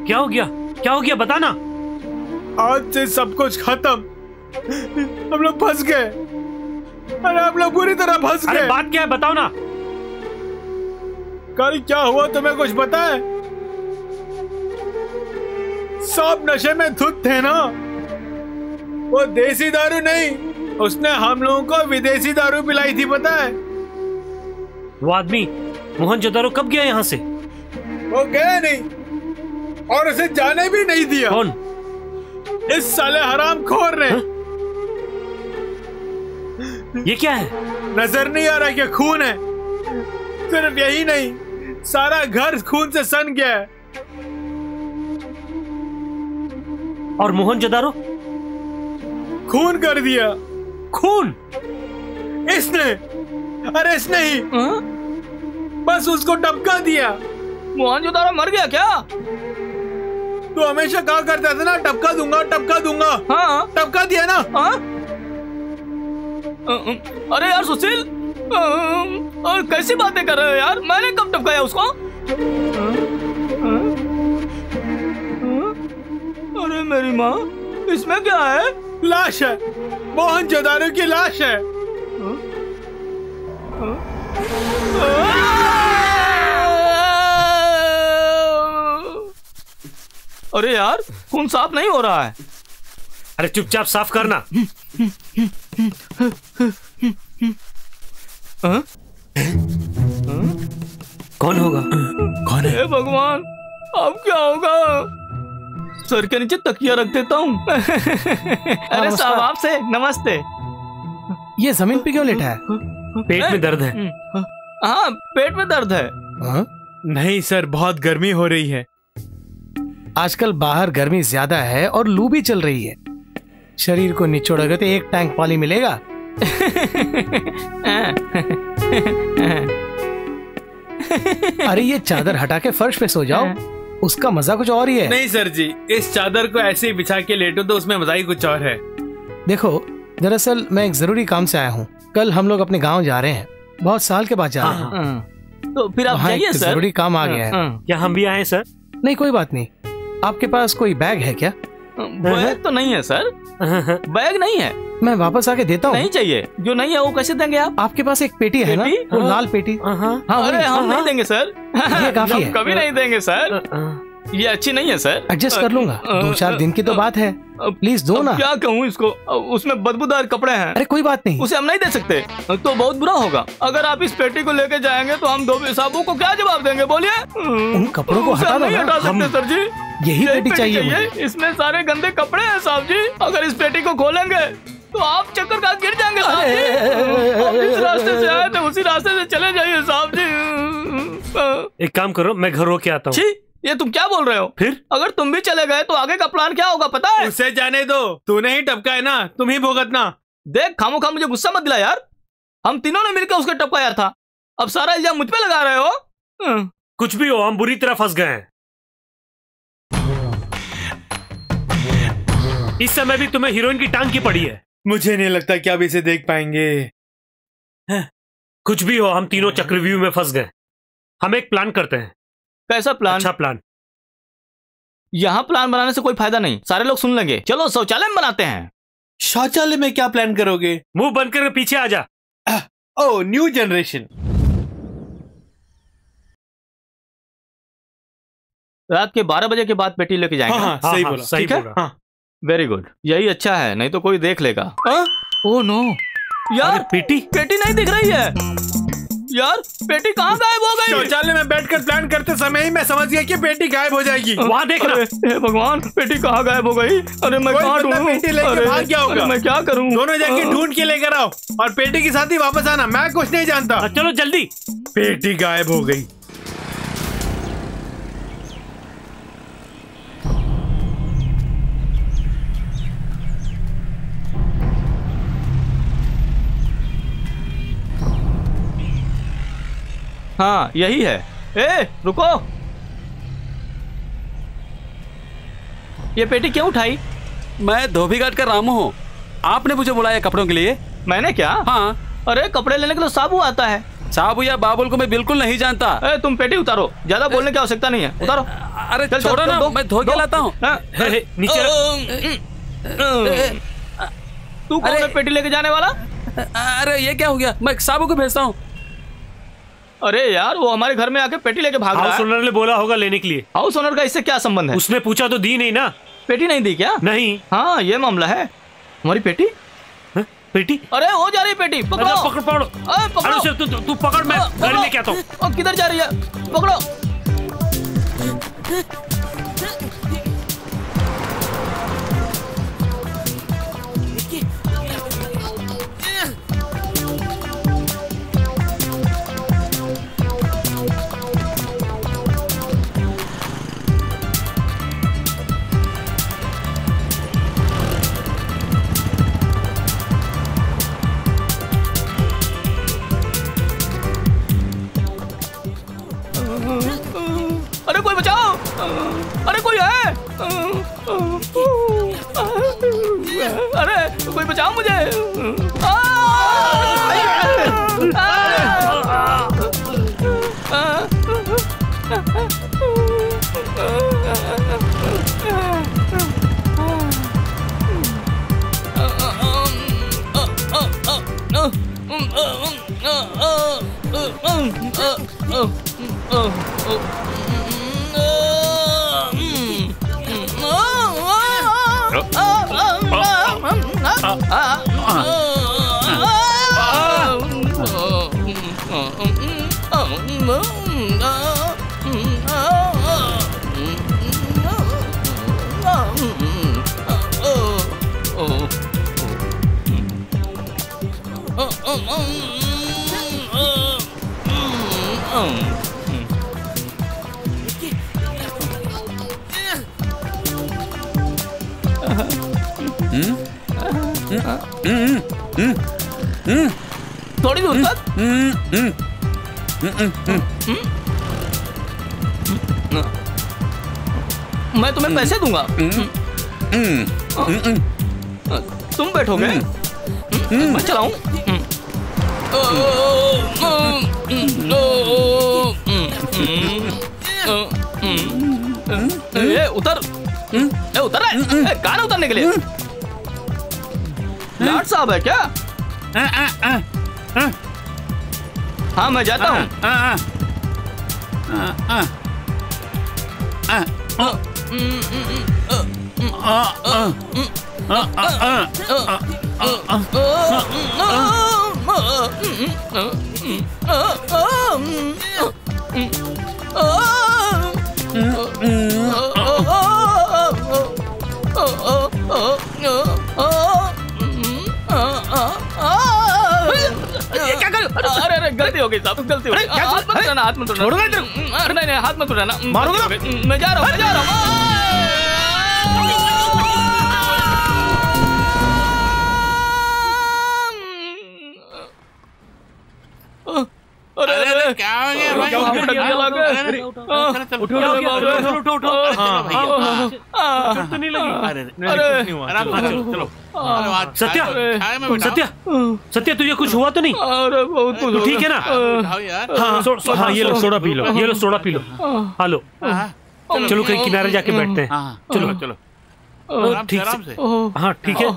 क्या हो गया? क्या हो गया बता ना।
आज से सब कुछ खत्म, हम लोग फंस गए। अरे हम लोग बुरी तरह फंस गए।
अरे बात क्या है बताओ ना।
कल क्या हुआ तुम्हें कुछ पता है? सब नशे में धुत थे ना। वो देसी दारू नहीं, उसने हम लोगों को विदेशी दारू पिलाई थी, पता है?
वो आदमी मोहन जोदाड़ो कब गया यहाँ से?
वो गया नहीं और उसे जाने भी नहीं दिया।
कौन?
इस साले हरामखोर ने।
ये क्या है?
नजर नहीं आ रहा क्या खून है? सिर्फ यही नहीं, सारा घर खून से सन गया है।
और मोहन जोदाड़ो
खून कर दिया।
खून?
इसने? अरे इसने ही बस उसको टपका दिया।
मोहन जोदाड़ो मर गया क्या?
तू हमेशा कहा करता था ना टपका दूंगा टपका दूंगा।
हाँ
टपका दिया ना।
हाँ? अरे यार सुशील, और कैसी बातें कर रहे हो यार? मैंने कब टपकाया उसको? अरे मेरी माँ, इसमें क्या है?
लाश है, मोहन जोदाड़ो की लाश है।
अरे यार खून साफ नहीं हो रहा है।
अरे चुपचाप साफ करना।
कौन होगा?
कौन
हे भगवान, अब क्या होगा? सर के नीचे तकिया रख देता हूँ। अरे साहब आपसे नमस्ते।
ये जमीन पे क्यों लेटा है?
पेट में दर्द है।
हाँ पेट में दर्द है।
नहीं सर, बहुत गर्मी हो रही है।
आजकल बाहर गर्मी ज्यादा है और लू भी चल रही है। शरीर को निचोड़ोगे तो एक टैंक पानी मिलेगा। अरे ये चादर हटा के फर्श पे सो जाओ, उसका मजा कुछ और ही है।
नहीं सर जी, इस चादर को ऐसे ही बिछा के लेटो तो उसमें मजा ही कुछ और है।
देखो, दरअसल मैं एक जरूरी काम से आया हूँ। कल हम लोग अपने गांव जा रहे हैं, बहुत साल के बाद जा रहे हैं।
तो फिर आप जाइए सर।
जरूरी काम आ गया है।
क्या हम भी आए सर?
नहीं कोई बात नहीं। आपके पास कोई बैग है क्या?
बैग तो नहीं है सर। बैग नहीं है।
मैं वापस आके देता हूँ।
नहीं चाहिए। जो नहीं है वो कैसे देंगे आप?
आपके पास एक पेटी है ना, वो लाल पेटी।
अरे हम नहीं देंगे सर।
ये काफी है।
कभी नहीं देंगे सर। ये अच्छी नहीं है सर।
एडजस्ट कर लूंगा, 2-4 दिन की तो बात है। प्लीज दो ना।
क्या कहूँ इसको, उसमें बदबूदार कपड़े हैं।
अरे कोई बात नहीं,
उसे हम नहीं दे सकते तो बहुत बुरा होगा। अगर आप इस पेटी को लेके जाएंगे तो हम धोबी साहबों को क्या जवाब देंगे बोलिए?
उन कपड़ों को हटा दो
नहीं हटा सकते सर जी।
यही पेटी चाहिए मुझे।
इसमें सारे गंदे कपड़े हैं साहब जी। अगर इस पेटी को खोलेंगे तो आप चक्कर खा गिर जाएंगे साहब जी। आप जिस रास्ते से आए थे उसी रास्ते से चले जाइए साहब जी।
एक काम करो, मैं घर होके आता हूँ।
ये तुम क्या बोल रहे हो?
फिर
अगर तुम भी चले गए तो आगे का प्लान क्या होगा पता है?
उसे जाने दो, तूने ही टपका है ना, तुम ही भुगतना।
देख खामोखा मुझे गुस्सा मत दिला यार। हम तीनों ने मिलकर उसका टपकाया था, अब सारा इल्जाम मुझ पे लगा रहे हो।
कुछ भी हो, हम बुरी तरह फंस गए हैं। इस समय भी तुम्हें हीरोइन की टांग की पड़ी है।
मुझे नहीं लगता कि आप इसे देख पाएंगे।
कुछ भी हो, हम तीनों चक्रव्यूह में फंस गए। हम एक प्लान करते हैं।
कैसा प्लान?
अच्छा प्लान।
यहाँ प्लान बनाने से कोई फायदा नहीं, सारे लोग सुन लेंगे। चलो शौचालय में बनाते हैं।
शौचालय में क्या प्लान करोगे?
मुंह बंद करके पीछे आ जा।
ओह, न्यू जनरेशन।
रात के 12 बजे के बाद पेटी लेके जाएंगे।
हाँ, सही बोला,
सही बोला।
वेरी गुड, यही अच्छा है, नहीं तो कोई देख लेगा। ओह नो यार,
पेटी
नहीं दिख रही है यार। पेटी कहाँ गायब हो गई?
शौचालय में बैठकर प्लान करते समय ही मैं समझ गया कि पेटी गायब हो जाएगी।
वहाँ देख रहा।
हे भगवान, पेटी कहाँ गायब हो गई? अरे मैं कहाँ ढूंढूं?
पेटी लेके भाग गया होगा।
मैं क्या करूं?
दोनों जाके ढूंढ के लेकर आओ और पेटी के साथ ही वापस आना। मैं कुछ नहीं जानता।
चलो जल्दी।
पेटी गायब हो गई।
हाँ यही है। ए रुको, ये पेटी क्यों उठाई?
मैं धोबी घाट का रामू हूँ। आपने मुझे बुलाया कपड़ों के लिए?
मैंने क्या?
हाँ।
अरे कपड़े लेने के लिए साबू आता है।
साबू या बाबुल को मैं बिल्कुल नहीं जानता।
तुम पेटी उतारो, ज्यादा बोलने की आवश्यकता नहीं है। उतारो।
अरे छोड़ो ना, मैं धो के लाता हूँ।
नीचे।
तू कौन है पेटी लेके जाने वाला?
अरे ये क्या हो गया? मैं साबू को भेजता हूँ।
अरे यार, वो हमारे घर में आके पेटी लेके भाग रहा है।
हाउस ओनर ने बोला होगा लेने के लिए।
हाउस ओनर का इससे क्या संबंध है?
उसने पूछा तो दी नहीं ना।
पेटी नहीं दी क्या?
नहीं।
हाँ ये मामला है। हमारी पेटी?
पेटी?
अरे हो जा रही पेटी। पकड़ो
पकड़ो। तू पकड़, मैं गाड़ी लेके आता हूँ।
किधर जा रही है? पकड़ो। अरे कोई बचाओ! अरे कोई है! अरे कोई बचाओ मुझे! थोड़ी दूर तक। मैं तुम्हें पैसे दूंगा। तुम बैठोगे, मैं चलाऊं। उतर, उतर रहे, कहाँ उतरने के लिए? लाट साहब है क्या? हाँ मैं जाता हूँ। अरे गलती हो गई साहब, गलती हो गई। हाथ मत उठाना, हाथ मत उठाना। नहीं, हाथ मत उठाना। मारूंगा। मैं जा रहा हूँ, मैं जा रहा हूँ।
अरे क्या हो गया भाई?
उठो तो नहीं लगी।
चलो
सत्या, सत्या तुझे कुछ हुआ तो नहीं?
अरे बहुत कुछ
तो ठीक है ना? हाँ ये लो सोडा पी लो, ये लो सोडा पी लो। हेलो चलो कहीं किनारे जाके बैठते हैं। चलो चलो ठीक से। हाँ ठीक है,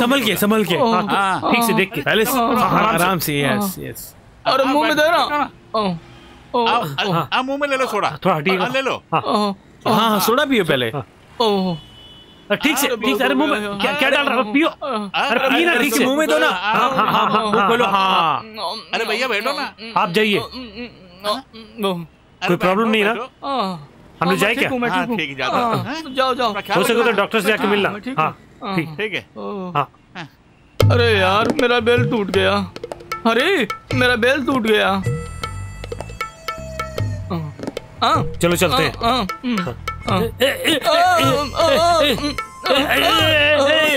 संभल के ठीक से देख के, पहले आराम से। Yes yes.
अरे मुंह में दे रहा।
मुंह में ले लो सोडा,
थोड़ा ठीक है,
ले लो।
हाँ सोडा पियो पहले।
ठीक से। अरे मुंह में क्या डाल रहा है? पियो। अरे पी ना ठीक से, मुंह में दो ना। हाँ मुंह खोलो। हाँ
अरे भैया बैठो ना,
आप जाइए, कोई प्रॉब्लम नहीं ना? हम लोग जाए क्या?
ठीक है,
जाओ जाओ।
हो सके तो डॉक्टर से जाके मिलना। हाँ
ठीक है।
हाँ
अरे यार मेरा बेल टूट गया। अरे मेरा बेल टूट गया।
चलो चलते हैं।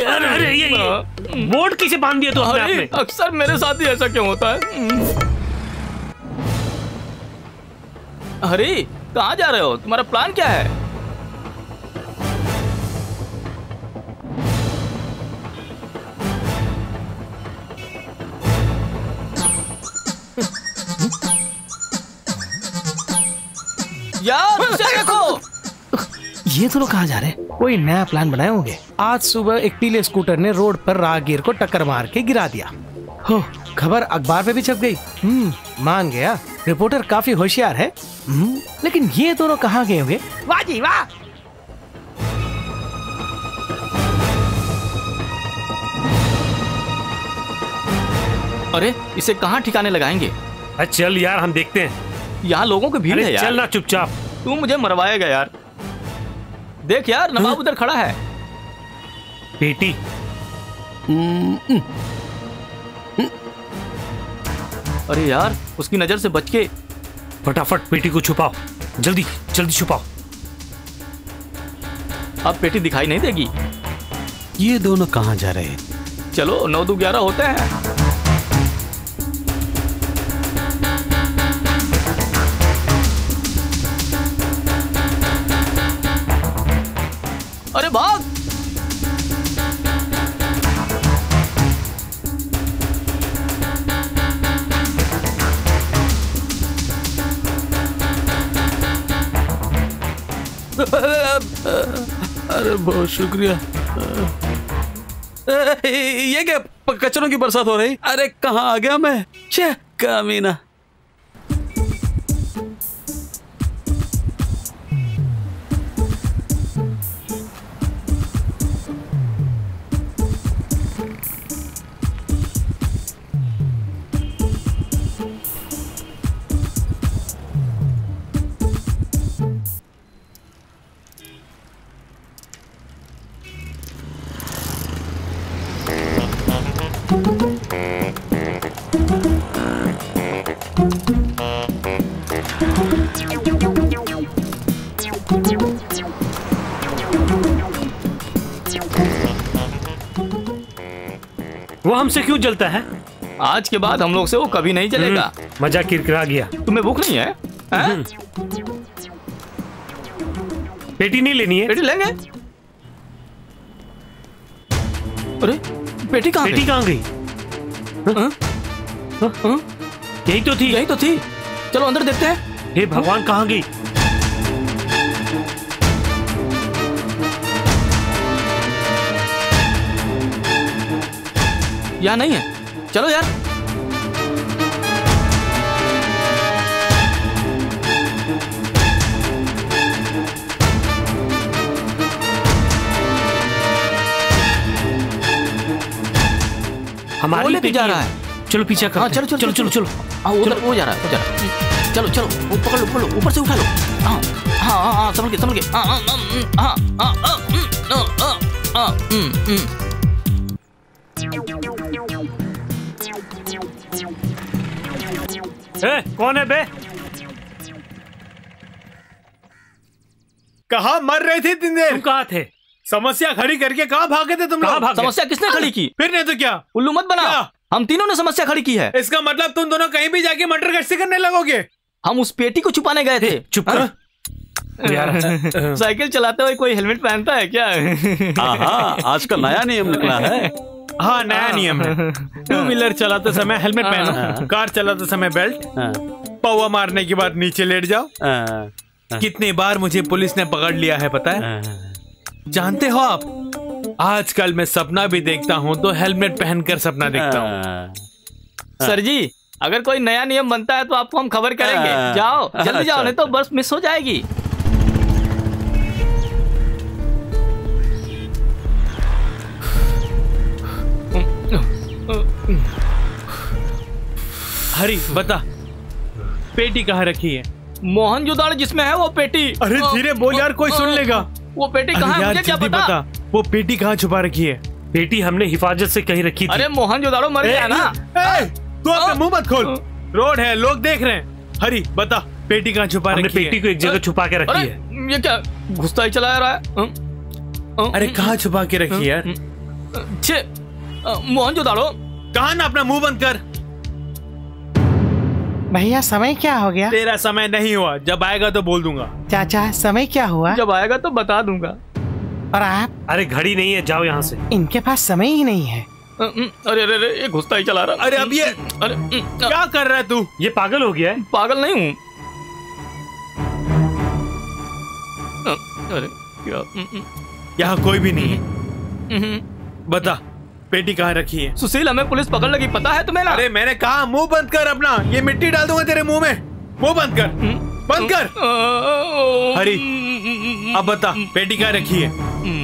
अरे ये बोर्ड किसे बांध दिया तो आपने?
अक्सर मेरे साथ ही ऐसा क्यों होता है? अरे कहाँ जा रहे हो? तुम्हारा प्लान क्या है? यार देखो,
ये तो लोग कहाँ जा रहे हैं? कोई नया प्लान बनाए होंगे। आज सुबह एक पीले स्कूटर ने रोड पर राहगीर को टक्कर मार के गिरा दिया। हो, खबर अखबार पे भी छप गई। मान गया, रिपोर्टर काफी होशियार है। लेकिन ये दोनों कहाँ गए होंगे? वाह जी वाह।
अरे इसे कहाँ ठिकाने लगाएंगे?
चल यार हम देखते हैं।
यहाँ लोगों की भीड़ है यार।
चल ना चुपचाप।
तू मुझे मरवाएगा यार। देख यार नवाब उधर खड़ा है।
बेटी
अरे यार उसकी नजर से बच के
फटाफट पेटी को छुपाओ, जल्दी जल्दी छुपाओ।
अब पेटी दिखाई नहीं देगी।
ये दोनों कहाँ जा रहे हैं?
चलो 9-2-11 होते हैं। अरे भाग।
अरे बहुत शुक्रिया। ये क्या कचरों की बरसात हो रही? अरे कहाँ आ गया मैं? छे कमीना।
वो हमसे क्यों जलता है?
आज के बाद हम लोग से वो कभी नहीं चलेगा।
मजा किरकिरा गया।
तुम्हें भूख नहीं है?
पेटी नहीं लेनी है?
पेटी लेंगे। अरे पेटी कहाँ
गई? यही तो थी।
यही तो थी। चलो अंदर देखते हैं।
हे भगवान, कहाँ गई?
यहाँ नहीं है। चलो यार।
हमारे
लेके जा रहा है।
चलो पीछे करते हैं।
चलो चलो चलो चलो। उधर वो जा रहा है। चलो चलो वो पकड़ लो, ऊपर से उठा लो। हाँ हाँ हाँ, संभल के संभल के।
कौन है बे?
कहाँ मर रहे थे इतनी देर?
तुम कहाँ थे?
समस्या खड़ी करके कहाँ भागे थे तुम लोग?
समस्या किसने खड़ी की?
फिर नहीं तो क्या?
उल्लू मत बना। हम तीनों ने समस्या खड़ी की है।
इसका मतलब तुम दोनों कहीं भी जाके मटर गश्ती करने लगोगे?
हम उस पेटी को छुपाने गए थे।
चुप कर यार।
साइकिल चलाते हुए कोई हेलमेट पहनता है क्या?
हाँ, आज का नया नियम निकला है।
हाँ, नया नियम है। टू व्हीलर चलाते समय हेलमेट पहनो, कार चलाते समय बेल्ट, पौवा मारने के बाद नीचे लेट जाओ। कितनी बार मुझे पुलिस ने पकड़ लिया है पता है? जानते हो आप, आजकल मैं सपना भी देखता हूँ तो हेलमेट पहनकर सपना देखता हूँ।
सर जी, अगर कोई नया नियम बनता है तो आपको हम खबर करेंगे। जाओ जल्दी जाओ, नहीं तो बस मिस हो जाएगी।
हरी बता, पेटी कहाँ रखी है?
मोहनजोदाड़ो जिसमें है वो पेटी।
अरे धीरे बोल यार, कोई सुन लेगा।
वो पेटी कहाँ है मुझे क्या पता?
वो पेटी कहाँ छुपा रखी है?
पेटी हमने हिफाजत से कहीं रखी थी।
अरे मोहनजोदाड़ो मर गया ना।
तू अपना मुंह मत खोल, रोड है, लोग देख रहे हैं। हरी बता, पेटी कहाँ छुपा रखी है?
हमने पेटी को एक जगह छुपा के रखी है।
ये क्या घुसता ही चला रहा है?
अरे कहाँ छुपा के रखी है?
मोहनजोदाड़ो।
कहा ना, अपना मुंह बंद कर।
भैया समय क्या हो गया?
तेरा समय नहीं हुआ, जब आएगा तो बोल दूंगा।
चाचा समय क्या हुआ?
जब आएगा तो बता दूंगा।
और आप?
अरे घड़ी नहीं है, जाओ यहाँ से।
इनके पास समय ही नहीं है।
अरे अरे अरे, ये घुसता ही चला रहा।
अरे अब ये
अरे
क्या कर रहा है तू?
ये पागल हो गया है।
पागल नहीं हूँ। अरे क्या?
यहाँ कोई भी नहीं है। बता, पेटी कहाँ रखी है?
सुशील, हमें पुलिस पकड़ लगी, पता है तुम्हें ना?
अरे मैंने कहा मुंह बंद कर अपना, ये मिट्टी डाल दूंगा तेरे मुंह में। मुंह बंद कर, बंद कर। हरी अब बता, पेटी कहाँ रखी है?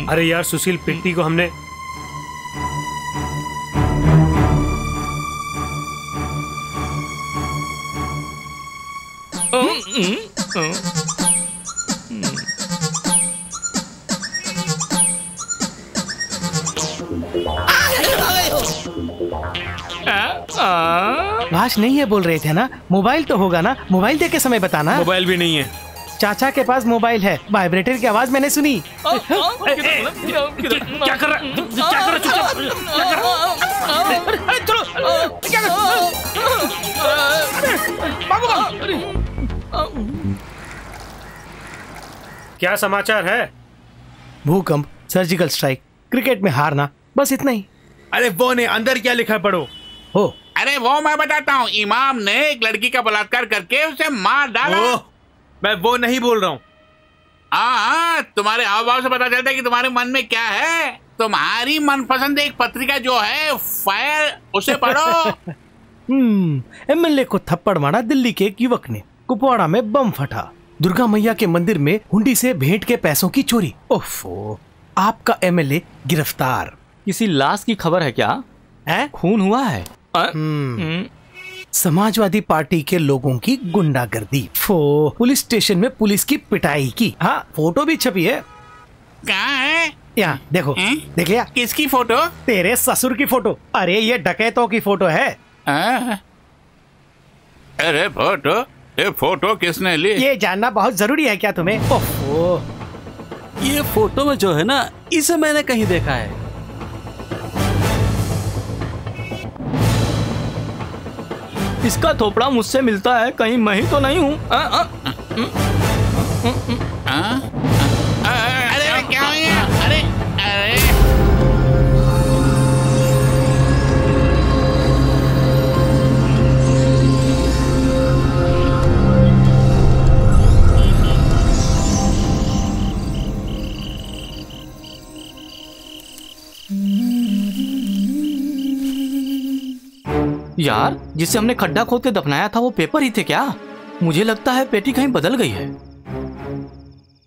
अरे यार सुशील, पेटी को हमने
लाश नहीं है बोल रहे थे ना? मोबाइल तो होगा ना? मोबाइल देख के समय बताना।
मोबाइल भी नहीं है।
चाचा के पास मोबाइल है, वाइब्रेटर की आवाज मैंने सुनी।
क्या कर रहा है? क्या कर रहा? क्या समाचार है?
भूकंप, सर्जिकल स्ट्राइक, क्रिकेट में हारना, बस इतना ही।
अरे वो नहीं, अंदर क्या लिखा है पढ़ो।
हो
अरे वो मैं बताता हूँ। इमाम ने एक लड़की का बलात्कार करके उसे मार डाला।
मैं वो नहीं बोल रहा हूँ।
हाँ, तुम्हारे हाव भाव से पता चलता है कि तुम्हारे मन में क्या है। तुम्हारी मनपसंद एक पत्रिका जो है फायर, उसे पढ़ो।
एमएलए को थप्पड़ मारा दिल्ली के एक युवक ने। कुपवाड़ा में बम फटा। दुर्गा मैया के मंदिर में हुंडी से भेंट के पैसों की चोरी। ओफो, आपका एमएलए गिरफ्तार।
किसी लाश की खबर है क्या?
है?
खून हुआ है?
समाजवादी पार्टी के लोगों की गुंडागर्दी। पुलिस स्टेशन में पुलिस की पिटाई की। हाँ, फोटो भी छपी है।
कहाँ है?
यहाँ देखो। देख लिया?
किसकी फोटो?
तेरे ससुर की फोटो। अरे ये डकैतों की फोटो है।
अरे फोटो, ये फोटो किसने ली?
ये जानना बहुत जरूरी है क्या तुम्हें? ओफो,
ये फोटो में जो है ना, इसे मैंने कहीं देखा है।
इसका थोपड़ा मुझसे मिलता है, कहीं मैं ही तो नहीं हूँ।
अरे क्या हो गया? अरे अरे
यार, जिसे हमने खड्डा खोद के दफनाया था वो पेपर ही थे क्या? मुझे लगता है पेटी कहीं बदल गई है।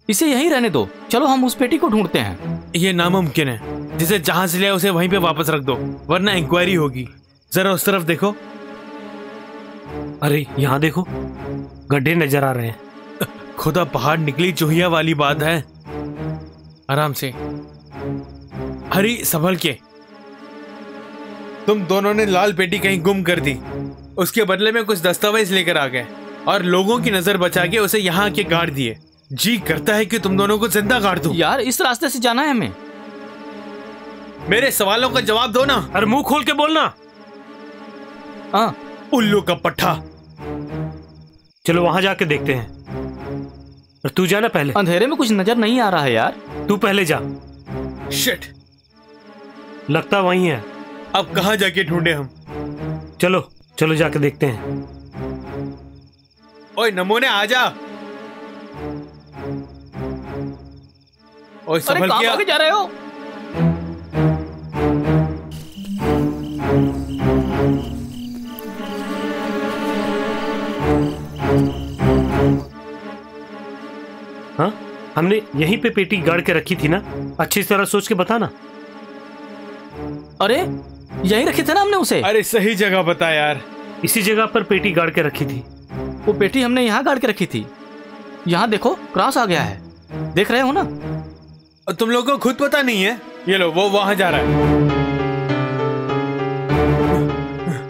इसे यहीं रहने दो, चलो हम उस पेटी को ढूंढते हैं।
ये नामुमकिन है, जिसे जहां से लिया उसे वहीं पे वापस रख दो, वरना इंक्वायरी होगी। जरा उस तरफ देखो।
अरे यहाँ देखो, गड्ढे नजर आ रहे हैं।
खुदा पहाड़ निकली चूहिया वाली बात है। आराम से। हरी, संभल के। तुम दोनों ने लाल पेटी कहीं गुम कर दी, उसके बदले में कुछ दस्तावेज लेकर आ गए और लोगों की नजर बचा के उसे यहाँ के गाड़ दिए। जी करता है कि तुम दोनों को जिंदा गाड़ दूं।
यार, इस रास्ते से जाना है हमें।
मेरे सवालों का जवाब दो ना।
अरे मुंह खोल के बोलना।
उल्लू का पट्टा।
चलो वहां जाके देखते हैं। और तू जाना पहले।
अंधेरे में कुछ नजर नहीं आ रहा है यार।
तू पहले जा।
शिट,
लगता वहीं है।
अब कहाँ जाके ढूंढे हम?
चलो चलो जाके देखते हैं।
ओए नमूने आजा। ओए संभल
के। अरे जा रहे हो?
हाँ, हमने यहीं पे पेटी गाड़ के रखी थी ना। अच्छी तरह सोच के बताना।
अरे यहीं रखे थे ना हमने उसे।
अरे सही जगह बता यार।
इसी जगह पर पेटी गाड़ के रखी थी।
वो पेटी हमने यहाँ गाड़ के रखी थी। यहाँ देखो, क्रॉस आ गया है, देख रहे हो ना?
तुम लोगों को खुद पता नहीं है? ये लो, वो वहां जा रहा है।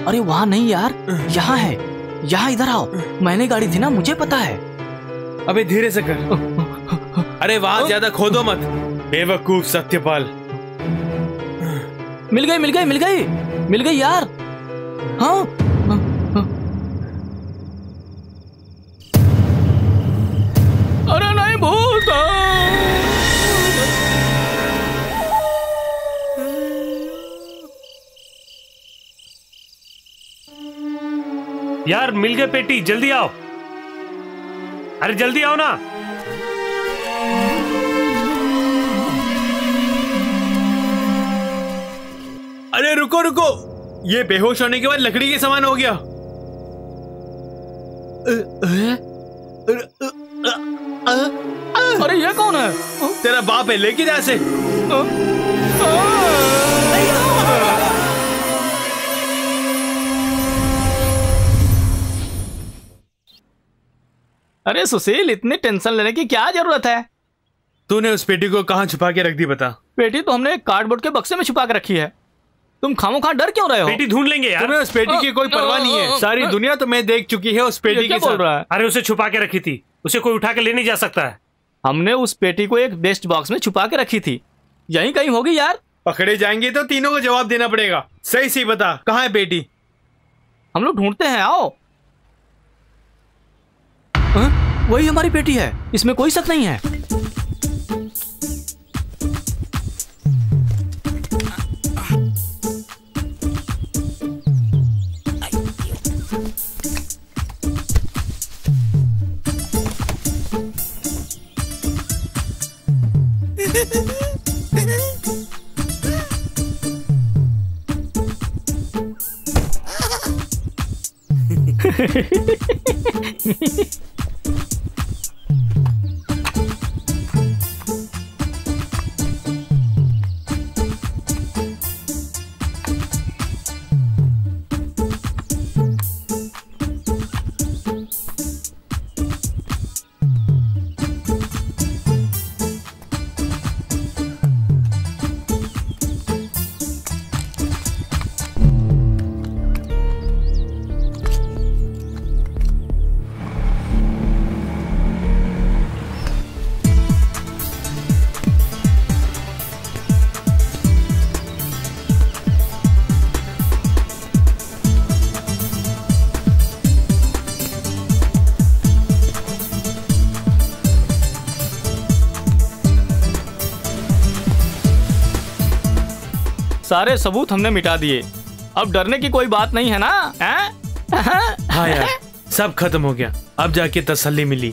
अरे वहां नहीं यार, यहाँ है। यहाँ इधर आओ, मैंने गाड़ी थी ना, मुझे पता है।
अबे धीरे से कर। अरे वहां ज्यादा खोदो मत, बेवकूफ सत्यपाल।
मिल गई मिल गई मिल गई मिल गई यार। हाँ, अरे नहीं, भूत।
यार मिल गए पेटी, जल्दी आओ। अरे जल्दी आओ ना।
अरे रुको रुको, ये बेहोश होने के बाद लकड़ी के समान हो गया।
अरे ये कौन है?
तेरा बाप है, लेके जा से।
अरे सुशील, इतनी टेंशन लेने की क्या जरूरत है?
तूने उस पेटी को कहाँ छुपा के रख दी बता?
पेटी तो हमने कार्डबोर्ड के बक्से में छुपा के रखी है। तुम खामोखा डर क्यों रहे हो?
पेटी ढूंढ लेंगे यार।
तुम्हें उस पेटी की कोई परवाह नहीं है। सारी दुनिया तुम्हें देख चुकी है उस पेटी के साथ।
अरे उसे छुपा के रखी थी, उसे कोई उठा के ले नहीं जा सकता है।
हमने उस पेटी को एक वेस्ट बॉक्स में छुपा के रखी थी, यहीं कहीं होगी यार।
पकड़े जाएंगे तो तीनों को जवाब देना पड़ेगा। सही सही बता, कहाँ है पेटी?
हम लोग ढूंढते हैं, आओ। वही हमारी पेटी है, इसमें कोई शक नहीं है। सारे सबूत हमने मिटा दिए, अब डरने की कोई बात नहीं है ना?
हाँ यार, सब खत्म हो गया, अब जाके तसल्ली मिली।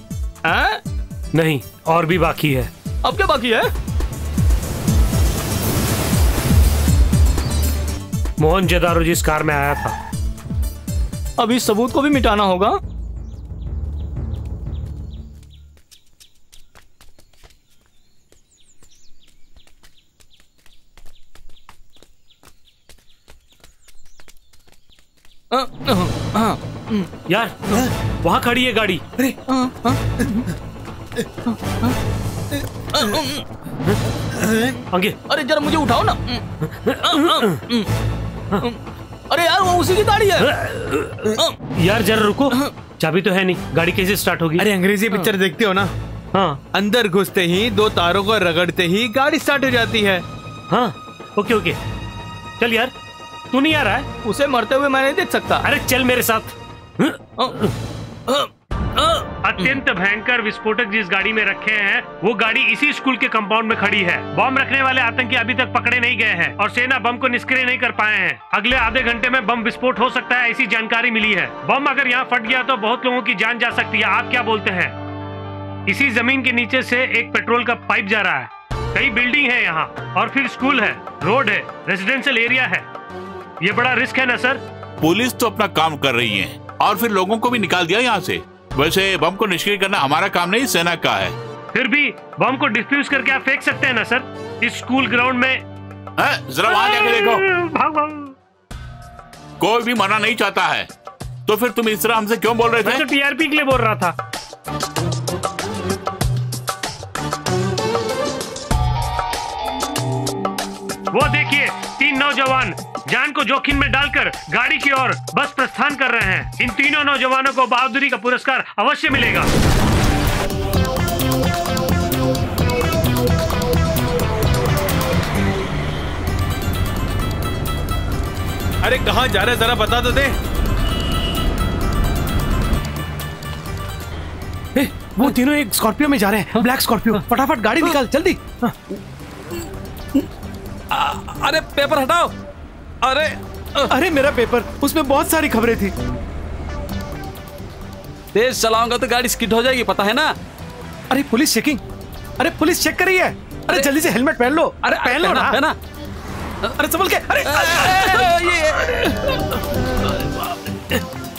नहीं, और भी बाकी है।
अब क्या बाकी है?
मोहनजोदारो जिस कार में आया था।
अब इस सबूत को भी मिटाना होगा।
यार, वहां खड़ी है गाड़ी।
अरे
आगे।
अरे जरा मुझे उठाओ ना। अरे यार, वो उसी की गाड़ी है।
यार जरा रुको, चाबी तो है नहीं, गाड़ी कैसे स्टार्ट होगी?
अरे अंग्रेजी पिक्चर देखते हो ना?
हाँ।
अंदर घुसते ही 2 तारों को रगड़ते ही गाड़ी स्टार्ट हो जाती है।
हाँ, ओके ओके, चल यार। तू नहीं आ रहा है?
उसे मरते हुए मैं नहीं देख सकता।
अरे चल मेरे साथ। अत्यंत भयंकर विस्फोटक जिस गाड़ी में रखे हैं, वो गाड़ी इसी स्कूल के कंपाउंड में खड़ी है। बम रखने वाले आतंकी अभी तक पकड़े नहीं गए हैं और सेना बम को निष्क्रिय नहीं कर पाए हैं। अगले आधे घंटे में बम विस्फोट हो सकता है, ऐसी जानकारी मिली है। बम अगर यहाँ फट गया तो बहुत लोगों की जान जा सकती है। आप क्या बोलते हैं? इसी जमीन के नीचे से एक पेट्रोल का पाइप जा रहा है। कई बिल्डिंग है यहाँ, और फिर स्कूल है, रोड है, रेजिडेंशियल एरिया है। ये बड़ा रिस्क है ना सर?
पुलिस तो अपना काम कर रही है और फिर लोगों को भी निकाल दिया यहाँ से। वैसे बम को निष्क्रिय करना हमारा काम नहीं, सेना का है।
फिर भी बम को डिफ्यूज करके आप फेंक सकते हैं ना सर, इस स्कूल ग्राउंड में।
जरा वहां जाके देखो। कोई भी मना नहीं चाहता है, तो फिर तुम इस तरह हमसे क्यों बोल रहे थे?
मैं तो टीआरपी के लिए बोल रहा था। वो देखिए, 3 नौजवान जान को जोखिम में डालकर गाड़ी की ओर बस प्रस्थान कर रहे हैं। इन तीनों नौजवानों को बहादुरी का पुरस्कार अवश्य मिलेगा।
अरे कहाँ जा रहे, जरा बता तो दे।
वो तीनों एक स्कॉर्पियो में जा रहे हैं, ब्लैक स्कॉर्पियो। फटाफट गाड़ी निकाल, जल्दी।
अरे पेपर हटाओ।
अरे मेरा पेपर, उसमें बहुत सारी खबरें थी।
तेज चलाऊंगा तो गाड़ी स्किड हो जाएगी, पता है ना?
अरे पुलिस चेकिंग, अरे पुलिस चेक कर रही है। अरे जल्दी से हेलमेट पहन लो। अरे पहन लो ना। अरे संभल के। अरे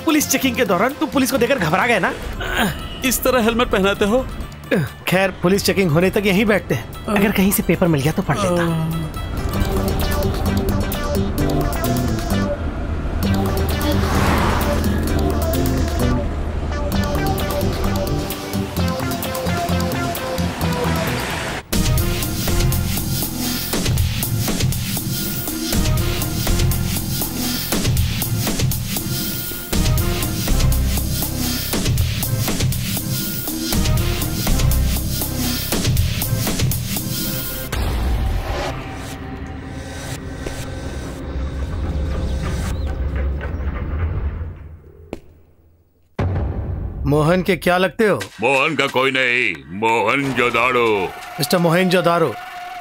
पुलिस चेकिंग के दौरान तुम पुलिस को देखकर घबरा गए ना?
इस तरह हेलमेट पहनाते हो?
खैर, पुलिस चेकिंग होने तक यहीं बैठते हैं। अगर कहीं से पेपर मिल गया तो पढ़ लेता। मोहन के क्या लगते हो?
मोहन का कोई नहीं, मोहनजोदारो।
मिस्टर मोहनजोदारो,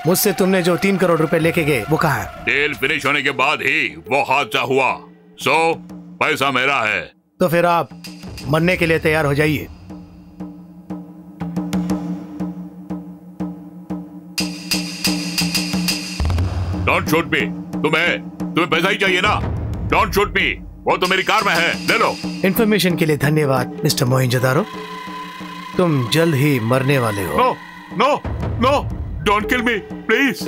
मुझसे तुमने जो 3 करोड़ रुपए लेके गए वो कहाँ है?
डील फिनिश होने के बाद ही वो हादसा हुआ, सो पैसा मेरा है।
तो फिर आप मरने के लिए तैयार हो जाइए।
डोंट शूट मी। तुम्हें पैसा ही चाहिए ना? डोंट शूट मी, वो तो मेरी कार में है, ले लो।
इन्फॉर्मेशन के लिए धन्यवाद मिस्टर मोहनजोदारो। तुम जल्द ही मरने वाले हो।
No no no, don't kill me please.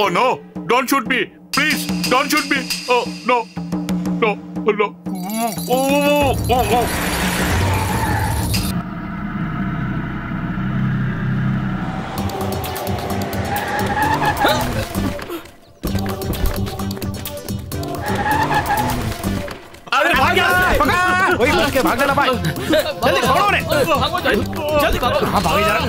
Oh no, don't shoot me please, don't shoot me. Oh no no no. Oh
अरे भाग जा, वही भाग के भाग जाना भाई। जल्दी छोड़ो ने। जल्दी भागो। हाँ भागे जा रहा।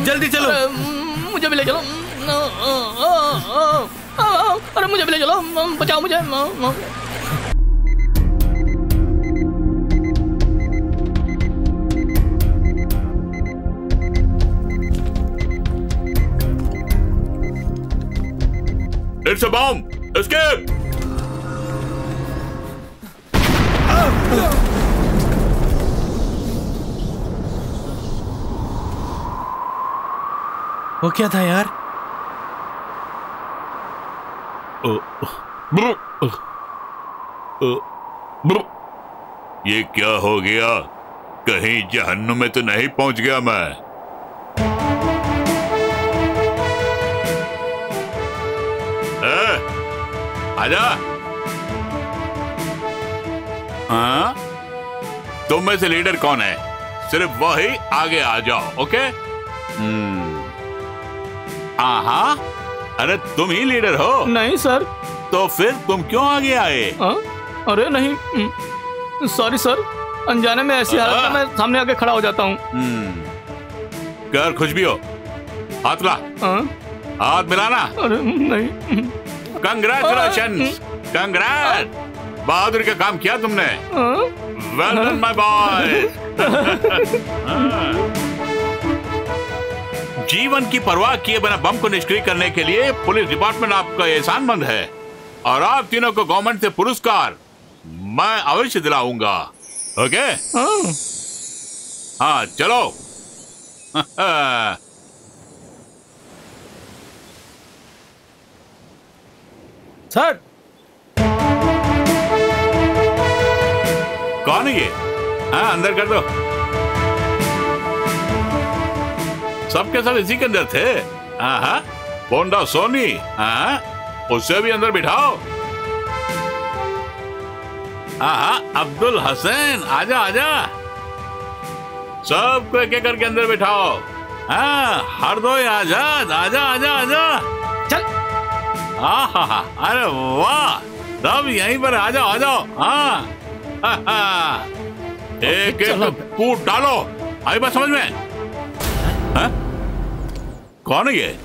जल्दी चलो,
मुझे भी ले चलो। अरे मुझे भी ले चलो, बचाओ मुझे।
It's a bomb! Escape!
वो क्या था यार?
ये क्या हो गया? कहीं जहन्नुम में तो नहीं पहुंच गया मैं? आजा। हाँ? तुम में से लीडर कौन है? सिर्फ वही आगे आ जाओ, ओके? हाँ, अरे तुम ही लीडर हो?
नहीं सर। तो
फिर तुम क्यों आगे आए?
अरे नहीं, सॉरी सर, अनजाने में ऐसी हालत में मैं सामने आके खड़ा हो जाता हूँ।
कर कुछ भी हो, हाथ ला। हाथ मिलाना।
अरे नहीं।
कंग्रेचुलेशंस, कंग्रेट, बहादुर का काम किया तुमने। Well done my boy. जीवन की परवाह किए बिना बम को निष्क्रिय करने के लिए पुलिस डिपार्टमेंट आपका एहसानमंद है और आप तीनों को गवर्नमेंट से पुरस्कार मैं अवश्य दिलाऊंगा, ओके? हाँ चलो।
सर,
कौन है ये? हाँ अंदर कर दो। सबके सब इसी के अंदर थे। हाँ, बोंडा सोनी, हाँ, उससे भी अंदर बिठाओ। हाँ, अब्दुल हसन, आजा आजा। सबको एक एक करके अंदर बिठाओ। हाँ, हरदोई आजाद, आजा आजा आजा।
चल।
हाँ, अरे वाह, सब यहीं पर आ जाओ, आ जाओ। हाँ, एक एक कूट डालो। आई बात समझ में? हाँ? कौन है ये?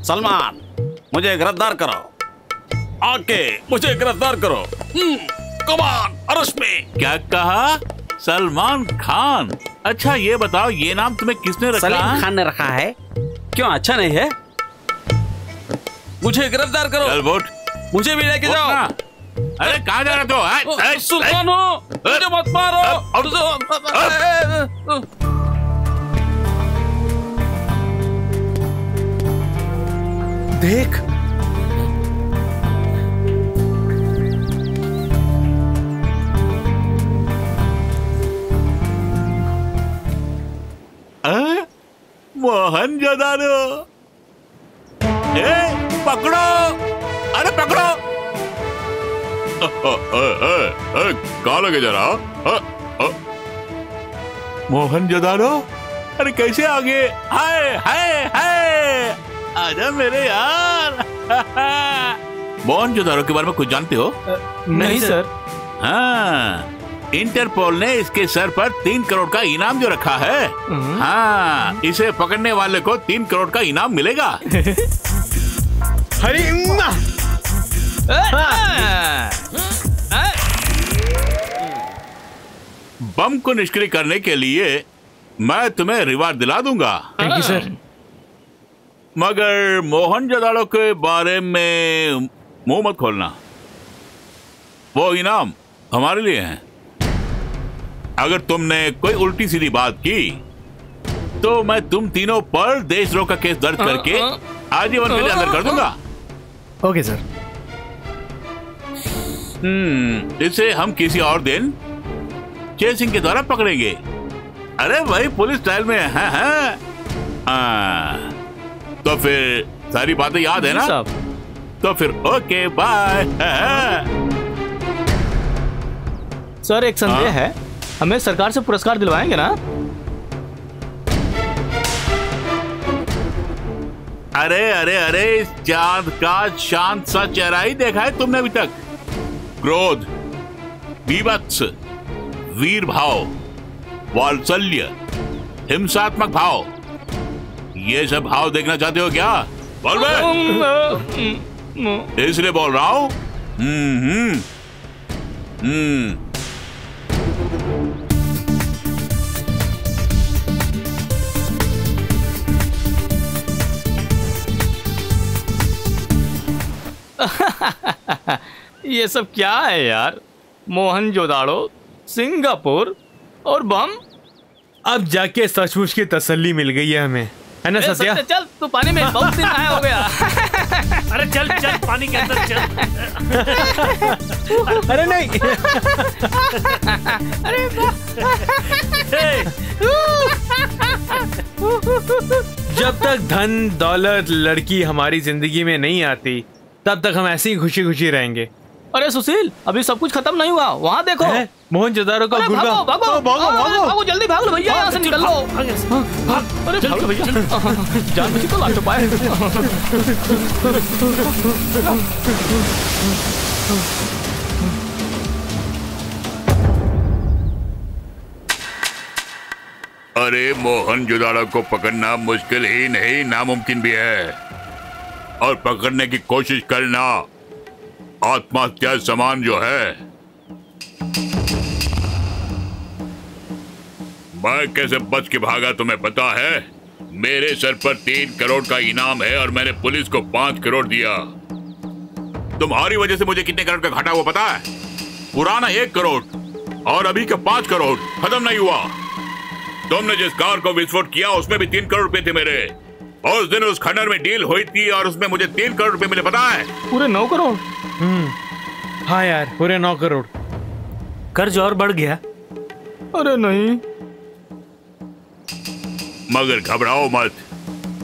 सलमान, मुझे गिरफ्तार करो। आके मुझे गिरफ्तार करो। कमान, अरेस्ट में।
क्या कहा? सलमान खान? अच्छा ये बताओ, ये नाम तुम्हें किसने रखा?
सलीम खान ने रखा है। क्यों अच्छा नहीं है? मुझे गिरफ्तार करो।
चल वोट।
मुझे भी लेके जाओ।
अरे कहाँ जा रहे हो?
सुल्तान हो, मुझे मत मारो।
देख,
मोहनजोदारो। पकड़ो, अरे पकड़ो। कहाँ लगे जा रहा? मोहनजोदारो, अरे कैसे आगे? हाय हाय हाय, आजा मेरे यार। मोहनजोदारो के बारे में कुछ जानते हो?
नहीं सर।
हाँ, इंटरपोल ने इसके सर पर 3 करोड़ का इनाम जो रखा है। हाँ, इसे पकड़ने वाले को 3 करोड़ का इनाम मिलेगा।
हरी
बम को निष्क्रिय करने के लिए मैं तुम्हें रिवार्ड दिला दूंगा।
Thank you sir.
मगर मोहनजोदाड़ो के बारे में मुंह मत खोलना। वो इनाम हमारे लिए है। अगर तुमने कोई उल्टी सीधी बात की तो मैं तुम तीनों पर देशद्रोह का केस दर्ज करके आजीवन के लिए अंदर कर दूंगा।
Okay sir.
इसे हम किसी और दिन चेसिंग के द्वारा पकड़ेंगे। अरे वही पुलिस स्टाइल में है। तो फिर सारी बातें याद है ना? तो फिर ओके बाय।
सर एक संदेह है, हमें सरकार से पुरस्कार दिलवाएंगे ना?
अरे अरे अरे, इस चांद का शांत सा चेहरा ही देखा है तुमने अभी तक? क्रोध, बीभत्स, वीर भाव, वात्सल्य, हिंसात्मक भाव, ये सब भाव देखना चाहते हो क्या? बोल बे। इसलिए बोल रहा हूं।
ये सब क्या है यार? मोहनजोदाड़ो, सिंगापुर और बम।
अब जाके सचमुच की तसल्ली मिल गई है हमें, है ना सत्या?
चल तू पानी में बहुत दिन नहाया हो गया।
अरे चल चल पानी के अंदर चल।
अरे नहीं।
अरे
जब तक धन दौलत लड़की हमारी जिंदगी में नहीं आती तब तक हम ऐसे ही खुशी खुशी रहेंगे।
अरे सुशील, अभी सब कुछ खत्म नहीं हुआ, वहाँ देखो।
मोहनजोदाड़ो का गुर्गा।
भागो भागो भागो भागो भागो, जल्दी भाग लो भैया, यहाँ से निकल लो। अरे भाग लो भैया, जान बची तो लाख तो पाए।
अरे मोहनजोदाड़ो को पकड़ना मुश्किल ही नहीं, नामुमकिन भी है। और पकड़ने की कोशिश करना आत्महत्या समान जो है। मैं कैसे बच के भागा तुम्हें पता है? मेरे सर पर 3 करोड़ का इनाम है और मैंने पुलिस को 5 करोड़ दिया। तुम्हारी वजह से मुझे कितने करोड़ का घाटा हुआ पता है? पुराना 1 करोड़ और अभी का 5 करोड़ खत्म नहीं हुआ। तुमने जिस कार को विस्फोट किया उसमें भी 3 करोड़ रुपए थे मेरे। और उस दिन उस खंडर में डील हुई थी और उसमें मुझे 3 करोड़ रुपए मिले, पता है?
पूरे 9 करोड़।
हाँ यार, पूरे 9 करोड़।
कर्ज और बढ़ गया।
अरे नहीं।
मगर घबराओ मत,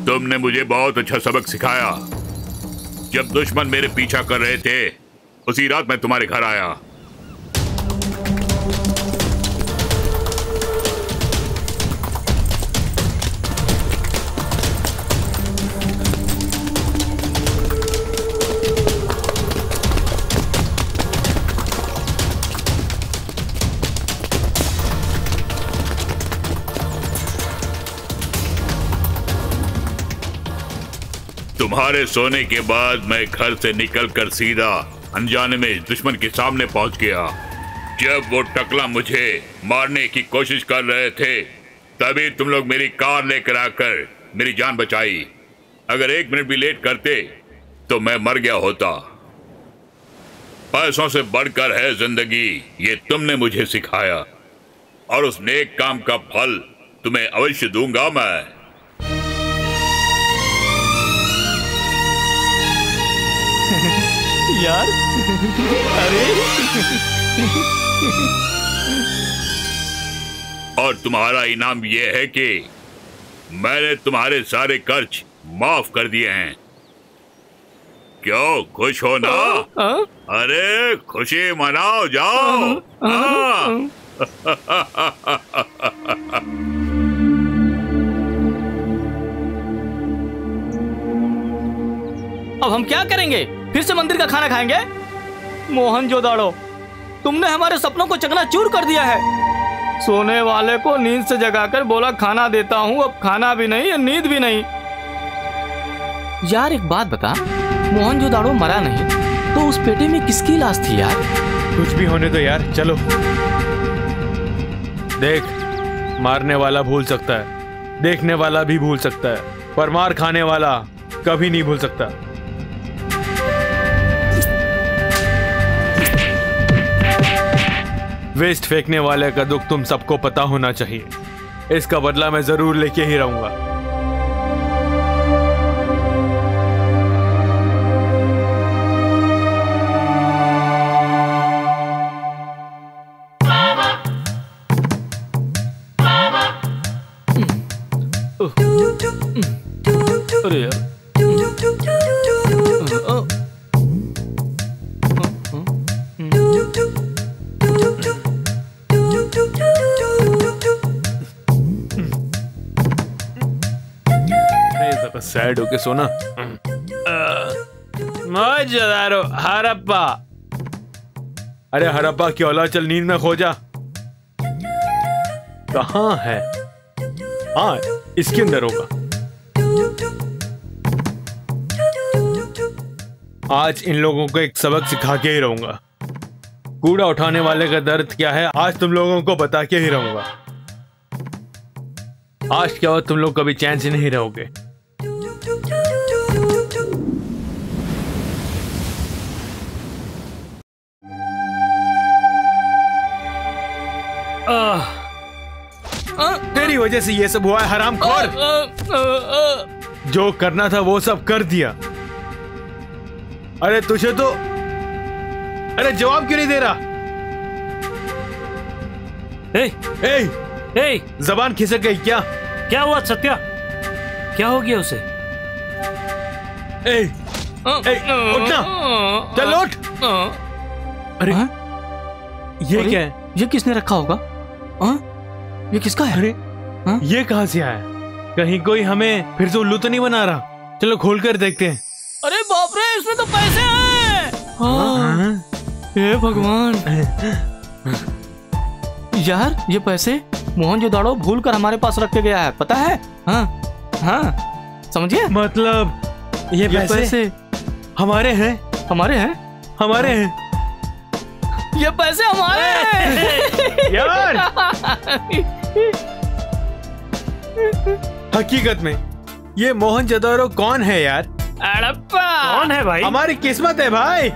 तुमने मुझे बहुत अच्छा सबक सिखाया। जब दुश्मन मेरे पीछा कर रहे थे उसी रात मैं तुम्हारे घर आया। तुम्हारे सोने के बाद मैं घर से निकलकर सीधा अनजाने में दुश्मन के सामने पहुंच गया। जब वो टकला मुझे मारने की कोशिश कर रहे थे तभी तुम लोग मेरी कार लेकर आकर मेरी जान बचाई। अगर 1 मिनट भी लेट करते तो मैं मर गया होता। पैसों से बढ़कर है जिंदगी, ये तुमने मुझे सिखाया और उस नेक काम का फल तुम्हें अवश्य दूंगा मैं।
यार अरे
और तुम्हारा इनाम यह है कि मैंने तुम्हारे सारे कर्ज माफ कर दिए हैं। क्यों, खुश हो ना? अरे खुशी मनाओ, जाओ।
अब हम क्या करेंगे? फिर से मंदिर का खाना खाएंगे? मोहनजोदाड़ो, तुमने हमारे सपनों को चकनाचूर कर दिया है। सोने वाले को नींद से जगाकर बोला खाना देता हूँ, अब खाना भी नहीं, नींद भी नहीं। यार एक बात बता, मोहनजोदाड़ो मरा नहीं तो उस पेटी में किसकी लाश थी यार?
कुछ भी होने दो यार, चलो। देख, मारने वाला भूल सकता है, देखने वाला भी भूल सकता है, पर मार खाने वाला कभी नहीं भूल सकता। वेस्ट फेंकने वाले का दुख तुम सबको पता होना चाहिए। इसका बदला मैं जरूर लेके ही रहूंगा।
अरे यार
सैड होके सोना। मजेदारो हरप्पा। अरे हरप्पा की औलाद, चल नींद में खो जा। कहाँ है? हाँ, इसके अंदर होगा। आज इन लोगों को एक सबक सिखा के ही रहूंगा। कूड़ा उठाने वाले का दर्द क्या है आज तुम लोगों को बता के ही रहूंगा। आज क्या हो, तुम लोग कभी चैन से नहीं रहोगे। तेरी वजह से ये सब हुआ है हरामखोर। जो करना था वो सब कर दिया। अरे तुझे तो, अरे जवाब क्यों नहीं दे रहा? जबान खिसक गई क्या?
क्या हुआ सत्या? क्या हो गया उसे?
उठना, चल उठ। अरे ये क्या है?
ये किसने रखा होगा? ये किसका है?
अरे ये कहां से आया? कहीं कोई हमें फिर से उल्लू तो नहीं बना रहा? चलो खोल कर देखते हैं।
अरे बाप रे, इसमें तो पैसे हैं। हे भगवान यार, ये पैसे मोहनजोदाड़ो भूल कर हमारे पास रख के गया है, पता है? हाँ, समझिए?
मतलब ये पैसे हमारे हैं?
हमारे हैं?
हमारे हैं?
ये पैसे हमारे हैं
यार। हकीकत में ये मोहनजोदाड़ो कौन है यार?
हड़प्पा। कौन है भाई?
हमारी किस्मत है भाई।